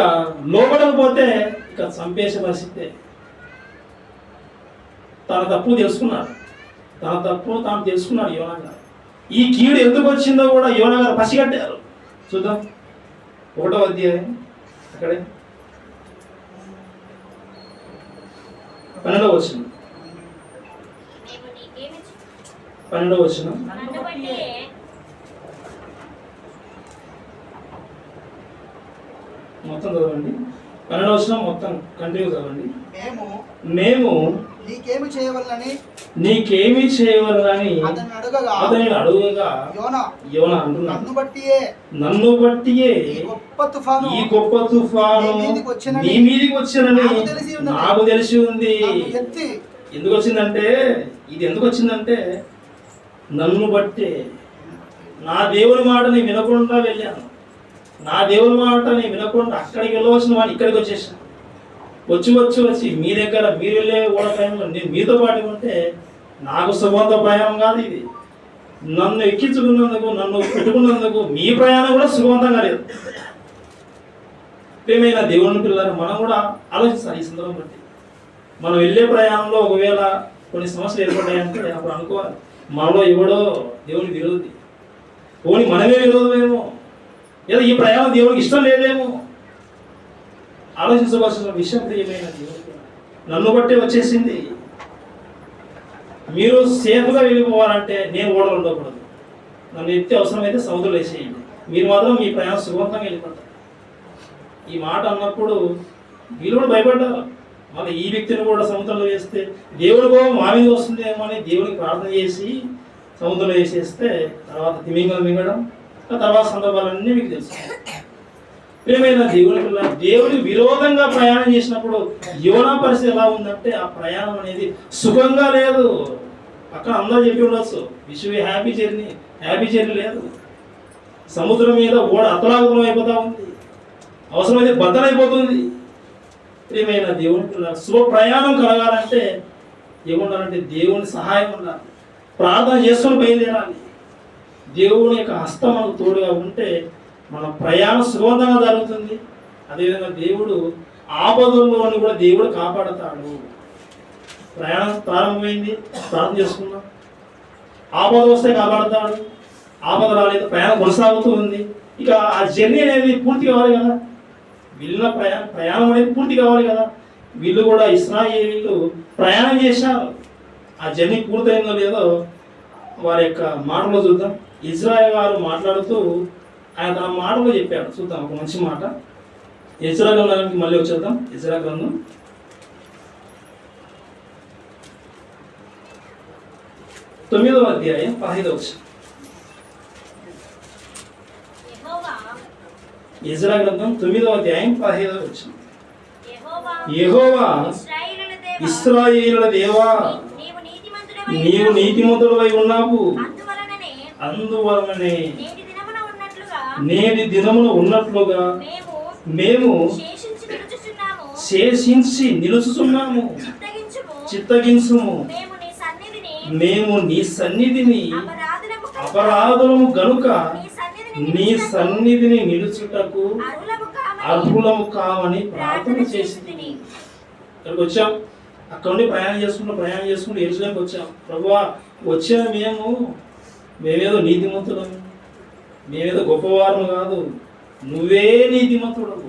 లోపడకపోతే ఇక చంపేసే పరిస్థితే. తన తప్పు తెలుసుకున్నాడు, తాను తెలుసుకున్నాడు యోనాగా. ఈ కీడు ఎందుకు వచ్చిందో కూడా యోనాగా పసిగట్టారు. చూద్దాం 1వ అధ్యాయం అక్కడే 12వ వచనం. 12వ వచనం. మొత్తం చదవండి. 12వ వచనం మొత్తం కంటిన్యూ చదవండి. మేము నీకేమి చేయవలనని నీకేమి చేయవలని అతని అడుగగా యోనా అంటున్నాడు, నన్ను బట్టియే ఈ గొప్ప తుఫాను నీ మీదికి వచ్చినని నాకు తెలిసి ఉంది. ఎందుకు వచ్చిందంటే నన్ను బట్టే నా దేవుని మాటని వినకుండా వెళ్ళాను. నా దేవుని మాటని వినకుండా అక్కడికి వెళ్ళవలసిన వాడిని ఇక్కడికి వచ్చేసాను. వచ్చి మీ దగ్గర మీరు వెళ్ళే ఓడ ప్రయాణంలో నేను మీతో పాటు ఉంటే నాకు సుగంధ ప్రయాణం కాదు ఇది. నన్ను ఎక్కించుకున్నందుకు, నన్ను పెట్టుకున్నందుకు మీ ప్రయాణం కూడా సుగవంతంగా లేదు. ప్రియమైన దేవుని పిల్లలు, మనం కూడా ఆలోచిస్తాం ఈ సందర్భం బట్టి. మనం వెళ్ళే ప్రయాణంలో ఒకవేళ కొన్ని సమస్యలు ఏర్పడ్డాయంటే అప్పుడు అనుకోవాలి, మనలో ఎవడో దేవుని విరోధి, పోనీ మనమే విరోధమేమో, లేదా ఈ ప్రయాణం దేవునికి ఇష్టం లేదేమో ఆలోచించవలసిన విషయం. ప్రియమైన దేవుని నన్ను బట్టి వచ్చేసింది. మీరు సేఫ్గా వెళ్ళిపోవాలంటే నేను ఓడలు ఉండకూడదు. నన్ను ఎత్తి అవసరమైతే సముద్రంలో వేసేయండి, మీరు మాత్రం మీ ప్రయాణం సుగవంతంగా వెళ్ళిపోతారు. ఈ మాట అన్నప్పుడు వీళ్ళు కూడా భయపడ్డారు. మళ్ళీ ఈ వ్యక్తిని కూడా సముద్రంలో వేస్తే దేవుడి కోపం మా మీద వస్తుందేమో అని దేవుడికి ప్రార్థన చేసి సముద్రంలో వేసేస్తే తర్వాత తిమింగం మింగడం, తర్వాత సందర్భాలన్నీ మీకు తెలుసు. ప్రియమైన దేవుని పిల్ల, దేవుడికి విరోధంగా ప్రయాణం చేసినప్పుడు యోనా పరిస్థితి ఎలా ఉందంటే ఆ ప్రయాణం అనేది సుఖంగా లేదు. అక్కడ అందరూ చెప్పి ఉండొచ్చు, విష్ యూ హ్యాపీ జర్నీ లేదు. సముద్రం మీద ఓడ అతలాకుతం అయిపోతా ఉంది, అవసరమైతే బద్దలైపోతుంది. ప్రియమైన దేవుని పిల్ల, శుభ ప్రయాణం కలగాలంటే ఏముండాలంటే దేవుని సహాయం ఉండాలి, ప్రార్థన చేసుకొని బయలుదేరాలి. దేవుని యొక్క హస్తం మనకు తోడుగా ఉంటే మన ప్రయాణం సుగవంతంగా జరుగుతుంది. అదేవిధంగా దేవుడు ఆపదల్లోని కూడా దేవుడు కాపాడతాడు. ప్రయాణం ప్రారంభమైంది, ప్రార్థన చేసుకున్నాం. ఆపద వస్తే కాపాడతాడు, ఆపద రాలేదు, ప్రయాణం కొనసాగుతూ ఉంది. ఇక ఆ జర్నీ అనేది పూర్తి కావాలి కదా, వీళ్ళ ప్రయాణం అనేది పూర్తి కావాలి కదా. వీళ్ళు కూడా ఇశ్రాయేలీయులు ప్రయాణం చేశారు. ఆ జర్నీ పూర్తయిందో లేదో వారి యొక్క మాటలో చూద్దాం. ఇజ్రాయెల్ గారు మాట్లాడుతూ ఆయన తన మాటలో చెప్పాడు. చూద్దాం ఒక మంచి మాట. ఎజ్రా గ్రంథానికి మళ్ళీ వచ్చేద్దాం. ఎజ్రా గ్రంథం 9వ అధ్యాయం 15వ వచనం. ఎజ్రా గ్రంథం 9వ అధ్యాయం 15వ వచనం. యెహోవా ఇశ్రాయేలుల దేవా, నీవు నీతిమంతుడవై ఉన్నావు, అందువలననే నేటి దినమున ఉన్నట్లుగా మేము శేషించి నిలుచుచున్నాము. చిత్తగించుము, మేము నీ సన్నిధిని అపరాధులము గనుక నీ సన్నిధిని నిలుచుటకు అర్హులము కావని ప్రార్థన చేసింది. ఇక్కడికి వచ్చాం, అక్కడ నుండి ప్రయాణం చేసుకుంటూ ఎరుసలేంకి వచ్చాం. ప్రభువా, వచ్చిన మేమేదో నీతిమంతులము, మేమేదో గొప్పవారము కాదు, నువ్వే నీతిమంతుడవు.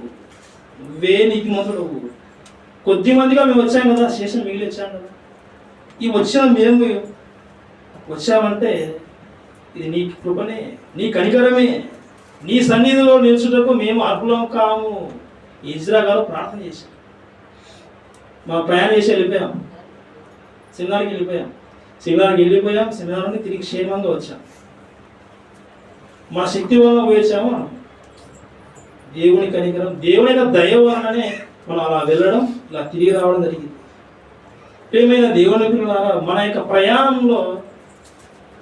కొద్ది మందిగా మేము వచ్చాం కదా, శేషం మిగిలి వచ్చాం కదా. ఈ వచ్చిన మేము వచ్చామంటే ఇది నీ కృపనే, నీ కనికరమే, నీ సన్నిధిలో నిలుచుటకు మేము అర్హులం కాము. ఇజ్రా గారు ప్రార్థన చేశాం. మా ప్రయాణం చేసి వెళ్ళిపోయాం, సెమినార్కి వెళ్ళిపోయాం. సెమినార్ నుండి తిరిగి క్షేమంగా వచ్చాం. మా శక్తి వలన పోయేసాము, దేవుని కనికరం, దేవుని యొక్క దయ వలననే మనం అలా వెళ్ళడం, ఇలా తిరిగి రావడం జరిగింది. ప్రియమైన దేవుని పిల్లలారా, మన యొక్క ప్రయాణంలో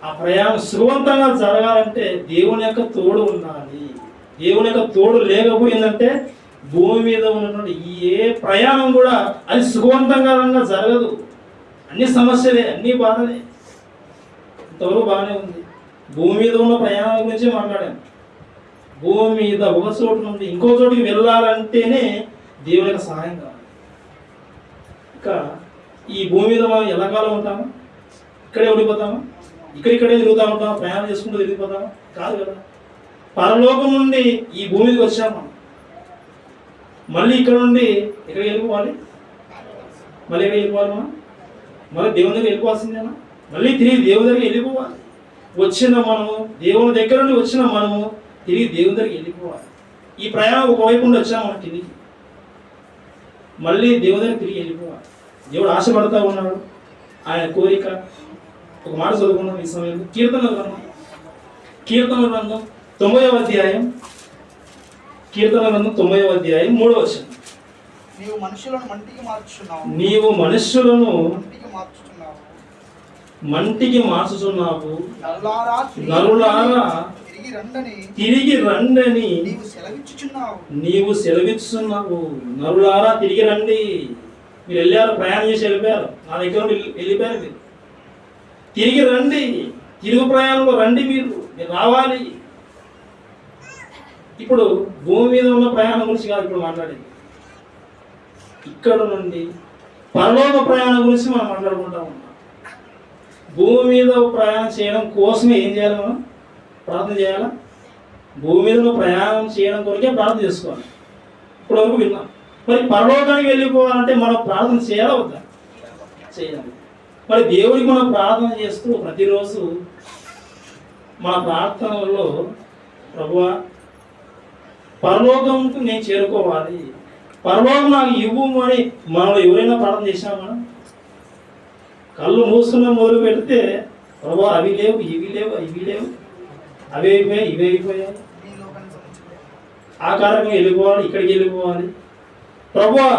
ఆ ప్రయాణం సుగవంతంగా జరగాలంటే దేవుని యొక్క తోడు ఉండాలి. దేవుని యొక్క తోడు లేకపోయిందంటే భూమి మీద ఉన్నటువంటి ఏ ప్రయాణం కూడా అది సుగవంతంగా జరగదు. అన్ని సమస్యలే, అన్ని బాధలే. ఇంతవరకు బాగానే ఉంది. భూమి మీద ఉన్న ప్రయాణాల గురించి మాట్లాడాను. భూమి మీద ఒక చోటు నుండి ఇంకో చోటుకి వెళ్ళాలంటేనే దేవుని యొక్క సహాయం కావాలి. ఇంకా ఈ భూమి మీద మనం ఎల్లకాలం ఉంటామా? ఇక్కడే ఉండిపోతామా? ఇక్కడే తిరుగుతూ ఉంటామా? ప్రయాణం చేసుకుంటూ తిరిగిపోతామా? కాదు కదా. పరలోకం నుండి ఈ భూమి మీదకి వచ్చామా, మళ్ళీ ఇక్కడ నుండి ఎక్కడికి వెళ్ళిపోవాలి? మళ్ళీ దేవుని దగ్గర వెళ్ళిపోవాల్సిందేనా? మళ్ళీ తిరిగి దేవుని దగ్గరికి వెళ్ళిపోవాలి. దేవుని దగ్గర నుండి వచ్చిన మనము తిరిగి దేవుని దగ్గరికి వెళ్ళిపోవాలి. ఈ ప్రయాణం ఒకవైపు నుండి వచ్చాము మన కిందికి, మళ్ళీ దేవుని దగ్గర తిరిగి వెళ్ళిపోవాలి. దేవుడు ఆశపడతా ఉన్నాడు. ఆయన కోరిక. ఒక మాట చదువుకున్నాం ఈ సమయంలో. కీర్తన గ్రంథం 9వ అధ్యాయం, కీర్తన గ్రంథం 9వ అధ్యాయం 3వ వచనం. నీవు మనుషులను మంటికి మార్చుచున్నావు, నరులారా తిరిగి రండని నీవు సెలవిచ్చుచున్నావు. నరులారా తిరిగి రండి. మీరు వెళ్ళారు, ప్రయాణం చేసి వెళ్ళిపోయారు, నా దగ్గర వెళ్ళిపోయారు. మీరు తిరిగి రండి, తిరుగు ప్రయాణంలో రండి. మీరు రావాలి. ఇప్పుడు భూమి మీద ఉన్న ప్రయాణం గురించి కాదు ఇప్పుడు మాట్లాడేది. ఇక్కడ నుండి పరలోక ప్రయాణం గురించి మనం మాట్లాడుకుంటా ఉన్నాం. భూమి మీద ప్రయాణం చేయడం కోసమే ఏం చేయాలి? మనం ప్రార్థన చేయాలా? భూమి మీద ప్రయాణం చేయడం కొరకే ప్రార్థన చేసుకోవాలి. ఇప్పటివరకు విన్నాం. మరి పరలోకానికి వెళ్ళిపోవాలంటే మనం ప్రార్థన చేయాలా వద్దా? చేయాలి. మరి దేవుడికి మనం ప్రార్థన చేస్తూ ప్రతిరోజు మన ప్రార్థనలో ప్రభువా పరలోకంకు నేను చేరుకోవాలి, పరలోకం నాకు ఇవ్వు అని మనం ఎవరైనా ప్రార్థన చేసినా మనం కళ్ళు మూసుకున్న మొదలు పెడితే ప్రభువా అవి లేవు, ఇవి లేవు, ఇవి లేవు, అవి అయిపోయాయి, ఇవి అయిపోయాయి, ఆ కారణంగా వెళ్ళిపోవాలి, ఇక్కడికి వెళ్ళిపోవాలి. ప్రభువా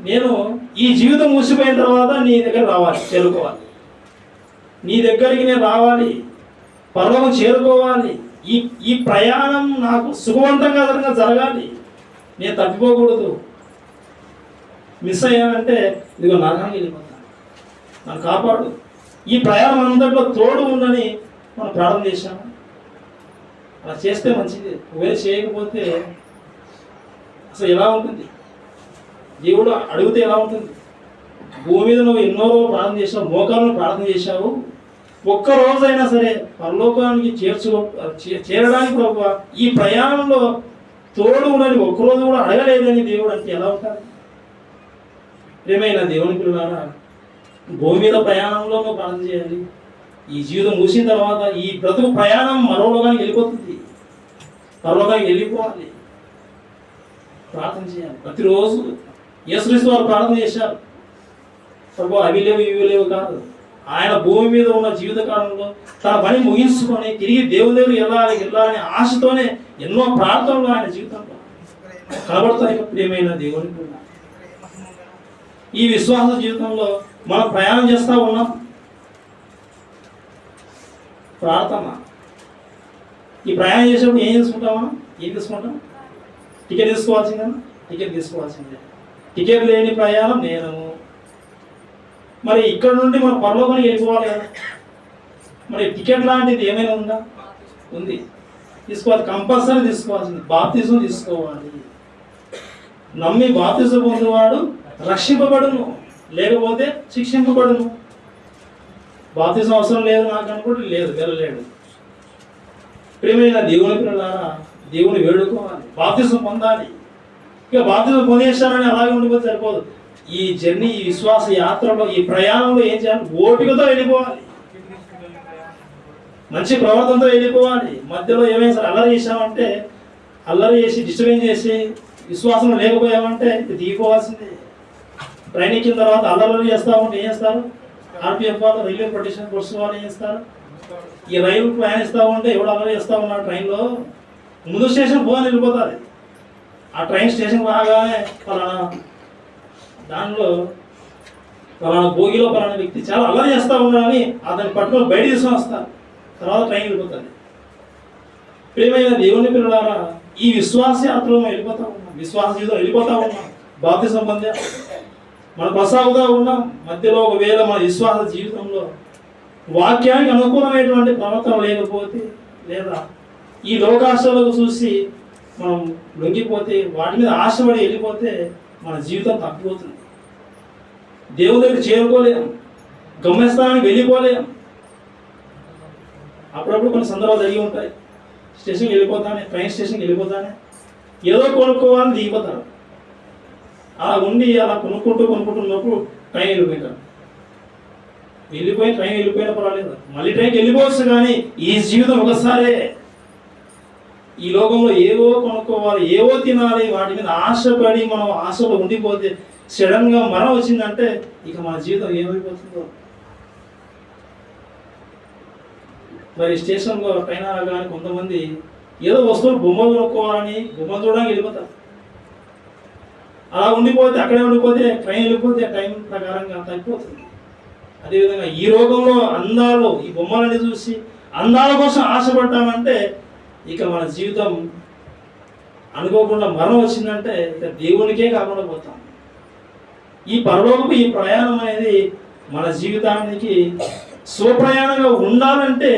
నేను ఈ జీవితం మూసిపోయిన తర్వాత నీ దగ్గర రావాలి, చేరుకోవాలి. నీ దగ్గరికి నేను రావాలి, పరలోకం చేరుకోవాలి. ఈ ప్రయాణం నాకు సుఖవంతంగా జరగాలి. నేను తప్పిపోకూడదు. మిస్ అయ్యానంటే ఇదిగో నరకానికి వెళ్ళిపోతాను, నన్ను కాపాడు. ఈ ప్రయాణం అంతట్లో తోడు ఉండని మనం ప్రార్థన చేశాము. అలా చేస్తే మంచిది. ఒకవేళ చేయకపోతే అసలు ఎలా ఉంటుంది? దేవుడు అడిగితే ఎలా ఉంటుంది? భూమి మీద నువ్వు ఎన్నో రోజులు ప్రార్థన చేసావు, మోకాలను ప్రార్థన చేశావు, ఒక్క రోజైనా సరే పరలోకానికి చేరడానికి ప్రభువా ఈ ప్రయాణంలో తోడు ఉండని ఒక్కరోజు కూడా అడగలేదని దేవుడు అంటే ఎలా ఉంటారు? ప్రియమైన దేవుని పిల్లలారా, భూమి మీద ప్రయాణంలో నువ్వు ప్రార్థన చేయాలి. ఈ జీవితం ముగిసిన తర్వాత ఈ బ్రతుకు ప్రయాణం మరో లోకానికి వెళ్ళిపోతుంది, పరలోకానికి వెళ్ళిపోవాలి. ప్రార్థన చేయాలి ప్రతిరోజు. యేసుక్రీస్తు వారు ప్రార్థన చేశారు. ప్రభు అవి లేవు, ఇవి లేవు కాదు. ఆయన భూమి మీద ఉన్న జీవితకాలంలో తన పని ముగించుకొని తిరిగి దేవుని దగ్గర వెళ్ళాలని ఆశతోనే ఎన్నో ప్రార్థనలు ఆయన జీవితంలో కనబడతాయి. ప్రియమైన దేవుని కూడా ఈ విశ్వాస జీవితంలో మనం ప్రయాణం చేస్తూ ఉన్నాం. ప్రార్థన. ఈ ప్రయాణం చేసేప్పుడు ఏం తీసుకుంటామా? ఏం తీసుకుంటాం? టికెట్ తీసుకోవాల్సిందే. టికెట్ తీసుకోవాల్సిందే. టికెట్ లేని ప్రయాణం నేను. మరి ఇక్కడ నుండి మనం పరలోకానికి వెళ్ళిపోవాలి కదా. మరి టికెట్ లాంటిది ఏమైనా ఉందా? ఉంది. తీసుకోవాలి, కంపల్సరీ తీసుకోవాల్సింది. బాప్తిజం తీసుకోవాలి. నమ్మి బాప్తిజం పొందేవాడు రక్షింపబడును, లేకపోతే శిక్షింపబడును. బాప్తిజం అవసరం లేదు నాకు అనుకుంటే లేదు, వెళ్ళలేడు. ప్రియమైన దేవుని పిల్లలారా, దేవుని వేడుకోవాలి, బాప్తిజం పొందాలి. ఇక బాప్తిజం పొందేశారని అలాగే ఉండిపోతే సరిపోదు. ఈ జర్నీ, ఈ విశ్వాస యాత్రలో, ఈ ప్రయాణంలో ఏం చేయాలి? ఓపికతో వెళ్ళిపోవాలి, మంచి ప్రవర్తనతో వెళ్ళిపోవాలి. మధ్యలో ఏమైనా సరే అల్లరి చేసామంటే, అల్లరి చేసి డిస్టర్బెన్స్ చేసి విశ్వాసం లేకపోయామంటే దిగిపోవాల్సిందే. ట్రైన్ ఎక్కిన తర్వాత అల్లరి చేస్తామంటే ఏం చేస్తారు? ఆర్పిఎఫ్ వాళ్ళు, రైల్వే ప్రొటెక్షన్ ఫోర్స్ వాళ్ళు ఏం చేస్తారు? ఈ రైలు ప్రయాణిస్తూ ఉంటే ఎవడు అల్లరి చేస్తూ ఉన్నాడు ట్రైన్లో, ముందు స్టేషన్ పోని వెళ్ళిపోతుంది. ఆ ట్రైన్ స్టేషన్ రాగానే పలానా దానిలో పలానా భోగిలో పలానా వ్యక్తి చాలా అల్లరి చేస్తూ ఉన్నాడని అతన్ని పట్టుకొని బయట తీసుకొని వస్తారు. తర్వాత ట్రైన్ వెళ్ళిపోతుంది. ప్రియమైన దేవుని పిల్లలారా, ఈ విశ్వాస యాత్రలో వెళ్ళిపోతా ఉన్నాం, విశ్వాస జీవితం వెళ్ళిపోతా ఉన్నాం. బాప్తిజం పొందా మనం కొనసాగుతూ ఉన్నాం. మధ్యలో ఒకవేళ మన విశ్వాస జీవితంలో వాక్యానికి అనుకూలమైనటువంటి ప్రవర్తన లేకపోతే, లేదా ఈ లోకాశలకు చూసి మనం లొంగిపోతే, వాటి మీద ఆశపడి వెళ్ళిపోతే మన జీవితం తప్పిపోతుంది. దేవుని దగ్గర చేరుకోలేము, గమ్యస్థానానికి వెళ్ళిపోలేము. అప్పుడప్పుడు కొన్ని సందర్భాలు జరిగి ఉంటాయి. స్టేషన్కి వెళ్ళిపోతానే, ట్రైన్ స్టేషన్కి వెళ్ళిపోతానే ఏదో కొనుక్కోవాలని దిగిపోతారు. అలా ఉండి అలా కొనుక్కుంటున్నప్పుడు ట్రైన్ వెళ్ళిపోయింటారు. ట్రైన్ వెళ్ళిపోయినా పర్వాలేదు, మళ్ళీ ట్రైన్కి వెళ్ళిపోవచ్చు. కానీ ఈ జీవితం ఒకసారే. ఈ లోకంలో ఏవో కొనుక్కోవాలి, ఏవో తినాలి, వాటి మీద ఆశపడి మనం ఆశలో ఉండిపోతే సడన్గా మరణం వచ్చిందంటే ఇక మన జీవితం ఏమైపోతుందో మరి స్టేషన్లో ట్రైన్ రాగానే కొంతమంది ఏదో వస్తువులు బొమ్మలు కొనుక్కోవాలని బొమ్మలు చూడడానికి వెళ్ళిపోతారు. అలా ఉండిపోతే అక్కడే ఉండిపోతే ట్రైన్ వెళ్ళిపోతే టైం ప్రకారంగా తగ్గిపోతుంది. అదేవిధంగా ఈ రోగంలో అందాలు ఈ బొమ్మలని చూసి అందాల కోసం ఆశపడ్డామంటే ఇక మన జీవితం అనుకోకుండా మరణం వచ్చిందంటే ఇక దేవునికే కాకుండా పోతాం. ఈ పరలోకపు ఈ ప్రయాణం అనేది మన జీవితానికి స్వప్రయాణంగా ఉండాలంటే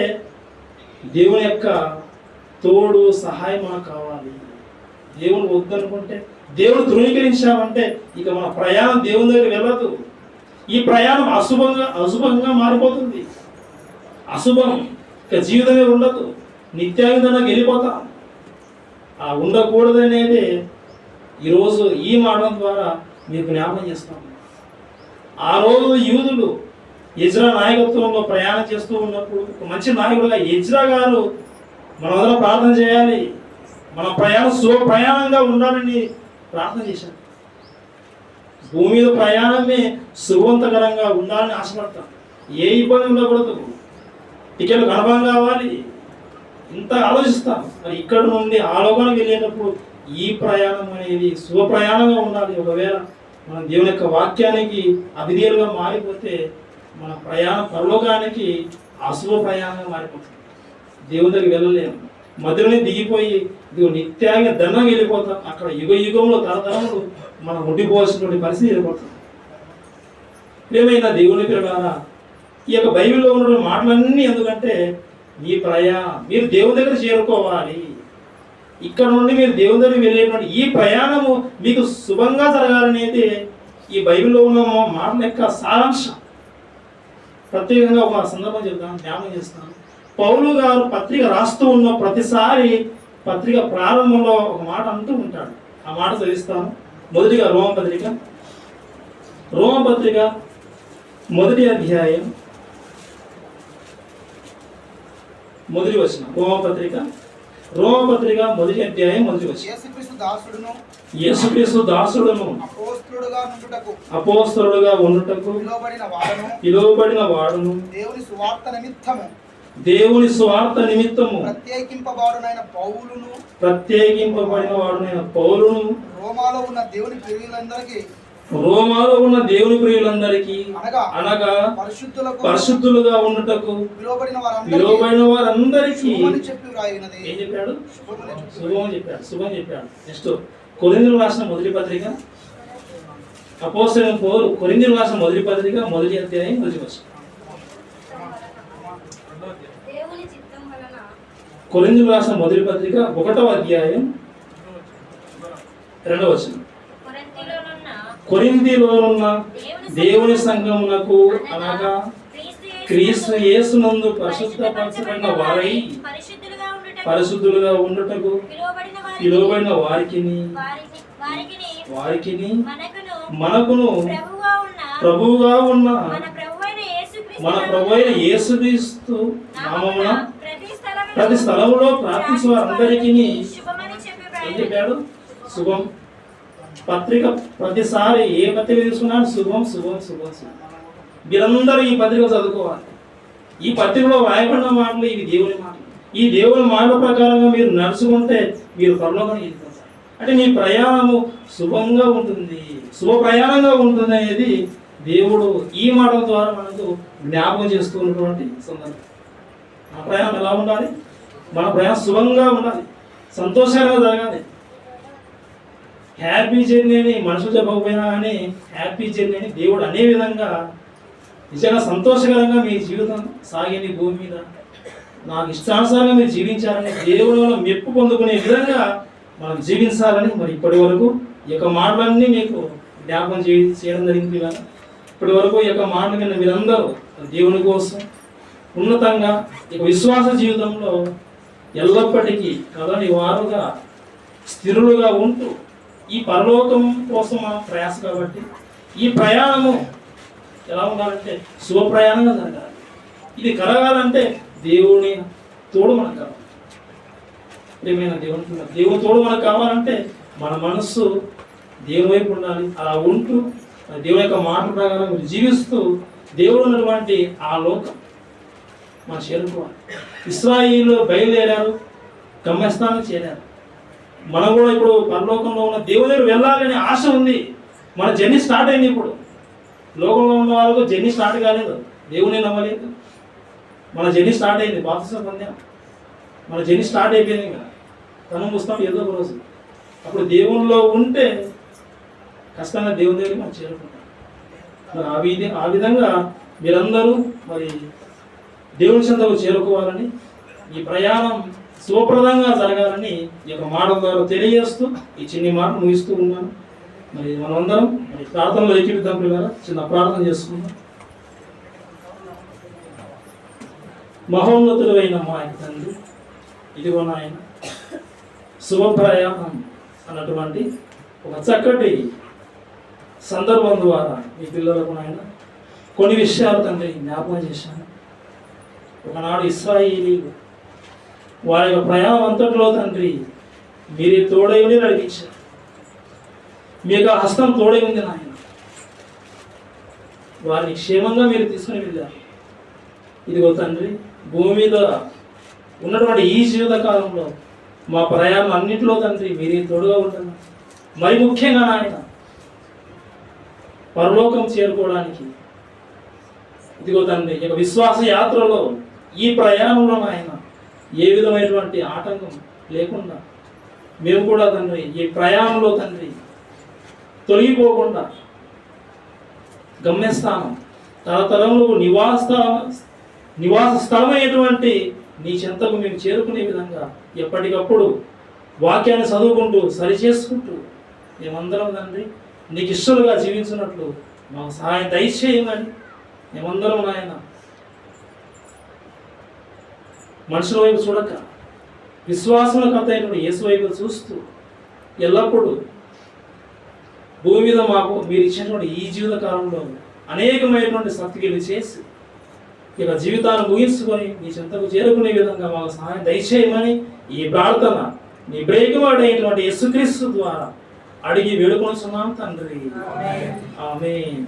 దేవుని యొక్క తోడు సహాయం మనకు కావాలి. దేవుడు వద్దనుకుంటే దేవుడు ధృవీకరించామంటే ఇక మన ప్రయాణం దేవుని దగ్గర వెళ్ళదు. ఈ ప్రయాణం అశుభంగా మారిపోతుంది. అశుభం ఇక జీవితమే ఉండదు. నిత్యాయుధంలోకి వెళ్ళిపోతాం. ఆ ఉండకూడదనేది ఈరోజు ఈ మాటల ద్వారా మీకు జ్ఞాపకం చేస్తాం. ఆ రోజు యూదులు ఎజ్రా నాయకత్వంలో ప్రయాణం చేస్తూ ఉన్నప్పుడు ఒక మంచి నాయకుడుగా ఎజ్రా గారు మన వల్ల ప్రార్థన చేయాలి, మన ప్రయాణం ప్రయాణంగా ఉండాలని ప్రార్థన చేశారు. భూమి మీద ప్రయాణమే సుఖవంతకరంగా ఉండాలని ఆశపడతాం. ఏ ఇబ్బంది ఉండకూడదు, టికెట్లు కన్ఫర్మ్ కావాలి, ఇంత ఆలోచిస్తాం. మరి ఇక్కడ నుండి ఆలోకానికి వెళ్ళేటప్పుడు ఈ ప్రయాణం అనేది శుభ ప్రయాణంగా ఉండాలి. ఒకవేళ మన దేవుని యొక్క వాక్యానికి అవిధేయులుగా మారిపోతే మన ప్రయాణం పరలోకానికి అశుభ ప్రయాణంగా మారిపోతుంది. దేవుని దగ్గరికి వెళ్ళలేము. మధ్యలోనే దిగిపోయి ఇదిగో నిత్యంగా దండం వెళ్ళిపోతాం. అక్కడ యుగంలో తరతరములు మనం ఉండిపోవాల్సినటువంటి పరిస్థితి వెళ్ళిపోతుంది. ఏమైనా దేవుని పిల్లలారా, ఈ యొక్క బైబిల్లో ఉన్న మాటలన్నీ ఎందుకంటే మీ ప్రయాణం మీరు దేవుని దగ్గర చేరుకోవాలి. ఇక్కడ నుండి మీరు దేవుని దగ్గరికి వెళ్ళేటువంటి ఈ ప్రయాణము మీకు శుభంగా జరగాలనేది ఈ బైబిల్లో ఉన్న మాటల యొక్క సారాంశం. ప్రత్యేకంగా ఒక సందర్భం చెప్తాను, జ్ఞాపకం చేస్తాను. పౌలు గారు పత్రిక రాస్తూ ఉన్న ప్రతిసారి పత్రిక ప్రారంభంలో ఒక మాట అంటూ ఉంటాడు. ఆ మాట చదివిస్తాను. మొదటిగా రోమపత్రిక మొదటి అధ్యాయం మొదటి వచనం. రోమపత్రిక మొదటి అధ్యాయం మొదటి వచనం. యేసుక్రీస్తు దాసుడును అపోస్తలుడుగా ఉండుటకు పిలువబడిన వాడును దేవుని స్వార్థ నిమిత్తము ప్రత్యేకింపబడిన వాడునైన పౌలును రోమాలో ఉన్న దేవుని ప్రియులందరికీ అనగా పరిశుద్ధులుగా ఉండుటకు పిలువబడిన వారందరికీ ఏం చెప్పాడు? శుభం చెప్పాడు. నెక్స్ట్ కొరింథీయులకు రాసిన మొదటి పత్రిక, అపోస్తలుడైన పౌలు కొరింథీయులకు రాసిన మొదటి పత్రిక మొదటి అధ్యాయం మొదటి వచనం. కొరింథీయులకు రాసిన మొదటి పత్రిక 1వ అధ్యాయం 2వ వచనం. కొరింథీలోనున్న దేవుని సంఘమునకు అనగా క్రీస్తు యేసునందు పరిశుద్ధపరచబడిన వారై పరిశుద్ధులుగా ఉండుటకు పిలువబడిన వారికిని మనకును ప్రభువుగా ఉన్న మన ప్రభువైన యేసుక్రీస్తు నామమున ప్రతి స్థలములో ప్రార్థించే వారందరికీ ఏం చెప్పాడు? శుభం. పత్రిక ప్రతిసారి ఏ పత్రిక తీసుకున్నాను శుభం. మీరందరూ ఈ పత్రిక చదువుకోవాలి. ఈ పత్రికలో రాయబడిన మాటలు ఇవి దేవుని మాటలు. ఈ దేవుని మాటల ప్రకారంగా మీరు నడుచుకుంటే మీరు పరలోకానికి వెళ్ళిపోతారు. అంటే మీ ప్రయాణము శుభంగా ఉంటుంది, శుభ ప్రయాణంగా ఉంటుంది అనేది దేవుడు ఈ మాటల ద్వారా మనకు జ్ఞాపకం చేస్తున్నటువంటి సందర్భం. మన ప్రయాణం ఎలా ఉండాలి? మన ప్రయాణం శుభంగా ఉండాలి, సంతోషంగా జరగాలి. హ్యాపీ జర్నీ అని మనుషులు చెప్పకపోయినా కానీ హ్యాపీ జర్నీ అని దేవుడు అనే విధంగా నిజంగా సంతోషకరంగా మీ జీవితం సాగింది. భూమి మీద నాకు ఇష్టానుసారంగా మీరు జీవించాలని దేవుడు మెప్పు పొందుకునే విధంగా మనం జీవించాలని మరి ఇప్పటి వరకు ఈ యొక్క మాటలన్నీ మీకు జ్ఞాపకం చేయడం జరిగింది. కదా ఇప్పటి వరకు ఈ యొక్క మాటలు విన్న మీరందరూ దేవుని కోసం ఉన్నతంగా ఇక విశ్వాస జీవితంలో ఎల్లప్పటికీ కదని వారుగా స్థిరులుగా ఉంటూ ఈ పరలోకం కోసం మనం ప్రయాస కాబట్టి ఈ ప్రయాణము ఎలా ఉండాలంటే శుభ ప్రయాణంగా జరగాలి. ఇది కలగాలంటే దేవుని తోడు మనకు కావాలి. ప్రియమైన దేవుని తోడు మనకు కావాలంటే మన మనస్సు దేవుని వైపు ఉండాలి. అలా ఉంటూ దేవుని యొక్క మాట ప్రకారం జీవిస్తూ దేవుడు ఉన్నటువంటి ఆ లోకం మనం చేరుకోవాలి. ఇశ్రాయేలు బయలుదేరారు, గమ్యస్థానానికి చేరారు. మనం కూడా ఇప్పుడు పరలోకంలో ఉన్న దేవుని దగ్గర వెళ్ళాలనే ఆశ ఉంది. మన జర్నీ స్టార్ట్ అయింది. ఇప్పుడు లోకంలో ఉన్న వాళ్ళకు జర్నీ స్టార్ట్ కాలేదు, దేవుని నమ్మలేదు. మన జర్నీ స్టార్ట్ అయింది, బాప్తిసం పొందాం, మన జర్నీ స్టార్ట్ అయిపోయింది. ఇంకా తను ముస్తాం ఏదో ఒక రోజు. అప్పుడు దేవునిలో ఉంటే ఖచ్చితంగా దేవుని దగ్గరికి మనం చేరుకుంటాం. మరి ఆ విధంగా మీరందరూ మరి దేవుని చెంతకు చేరుకోవాలని, ఈ ప్రయాణం శుభప్రదంగా జరగాలని ఈ యొక్క మాటల ద్వారా తెలియజేస్తూ ఈ చిన్ని మాట ముగిస్తూ ఉన్నాను. మరి మనమందరం మరి ప్రార్థనలో ఏకీపిద్దాం. పిల్లరా, చిన్న ప్రార్థన చేసుకుందాం. మహోన్నతుడు అయిన మా యొక్క తండ్రి, ఇదిగో నాయన శుభప్రయాణం అన్నటువంటి ఒక చక్కటి సందర్భం ద్వారా మీ పిల్లలకు నాయన కొన్ని విషయాలు తండ్రి జ్ఞాపకం చేశాను. ఒకనాడు ఇశ్రాయేలీయులు వారి యొక్క ప్రయాణం అంతటిలో తండ్రి మీరే తోడై ఉండి నడిపించారు. మీ యొక్క హస్తం తోడై ఉంది నాయన. వారిని క్షేమంగా మీరు తీసుకుని వెళ్ళారు. ఇదిగో తండ్రి, భూమి మీద ఉన్నటువంటి ఈ జీవిత కాలంలో మా ప్రయాణం అన్నింటిలో తండ్రి మీరే తోడుగా ఉంటున్నారు. మరి ముఖ్యంగా నాయన పరలోకం చేరుకోవడానికి ఇదిగో తండ్రి ఈ విశ్వాస యాత్రలో ఈ ప్రయాణంలో నాయన ఏ విధమైనటువంటి ఆటంకం లేకుండా మేము కూడా తండ్రి ఈ ప్రయాణంలో తండ్రి తొలగిపోకుండా గమ్యస్థానం తరతరంలో నివాస స్థలమైనటువంటి నీ చెంతకు మేము చేరుకునే విధంగా ఎప్పటికప్పుడు వాక్యాన్ని చదువుకుంటూ సరిచేసుకుంటూ మేమందరం తండ్రి నీకు ఇష్టలుగా జీవించినట్లు మాకు సహాయం దయచేయమని మేమందరం నాయన మనుషుల వైపు చూడక విశ్వాసములకు అయినటువంటి యేసు వైపు చూస్తూ ఎల్లప్పుడూ భూమి మీద మాకు మీరు ఇచ్చినటువంటి ఈ జీవిత కాలంలో అనేకమైనటువంటి సత్క్రియలు చేసి ఇక జీవితాన్ని ముగించుకొని మీ చెంతకు చేరుకునే విధంగా మాకు సహాయం దయచేయమని ఈ ప్రార్థన నీ బ్రేకువాడైనటువంటి యేసుక్రీస్తు ద్వారా అడిగి వేడుకొనుచున్నాం తండ్రి. ఆమేన్.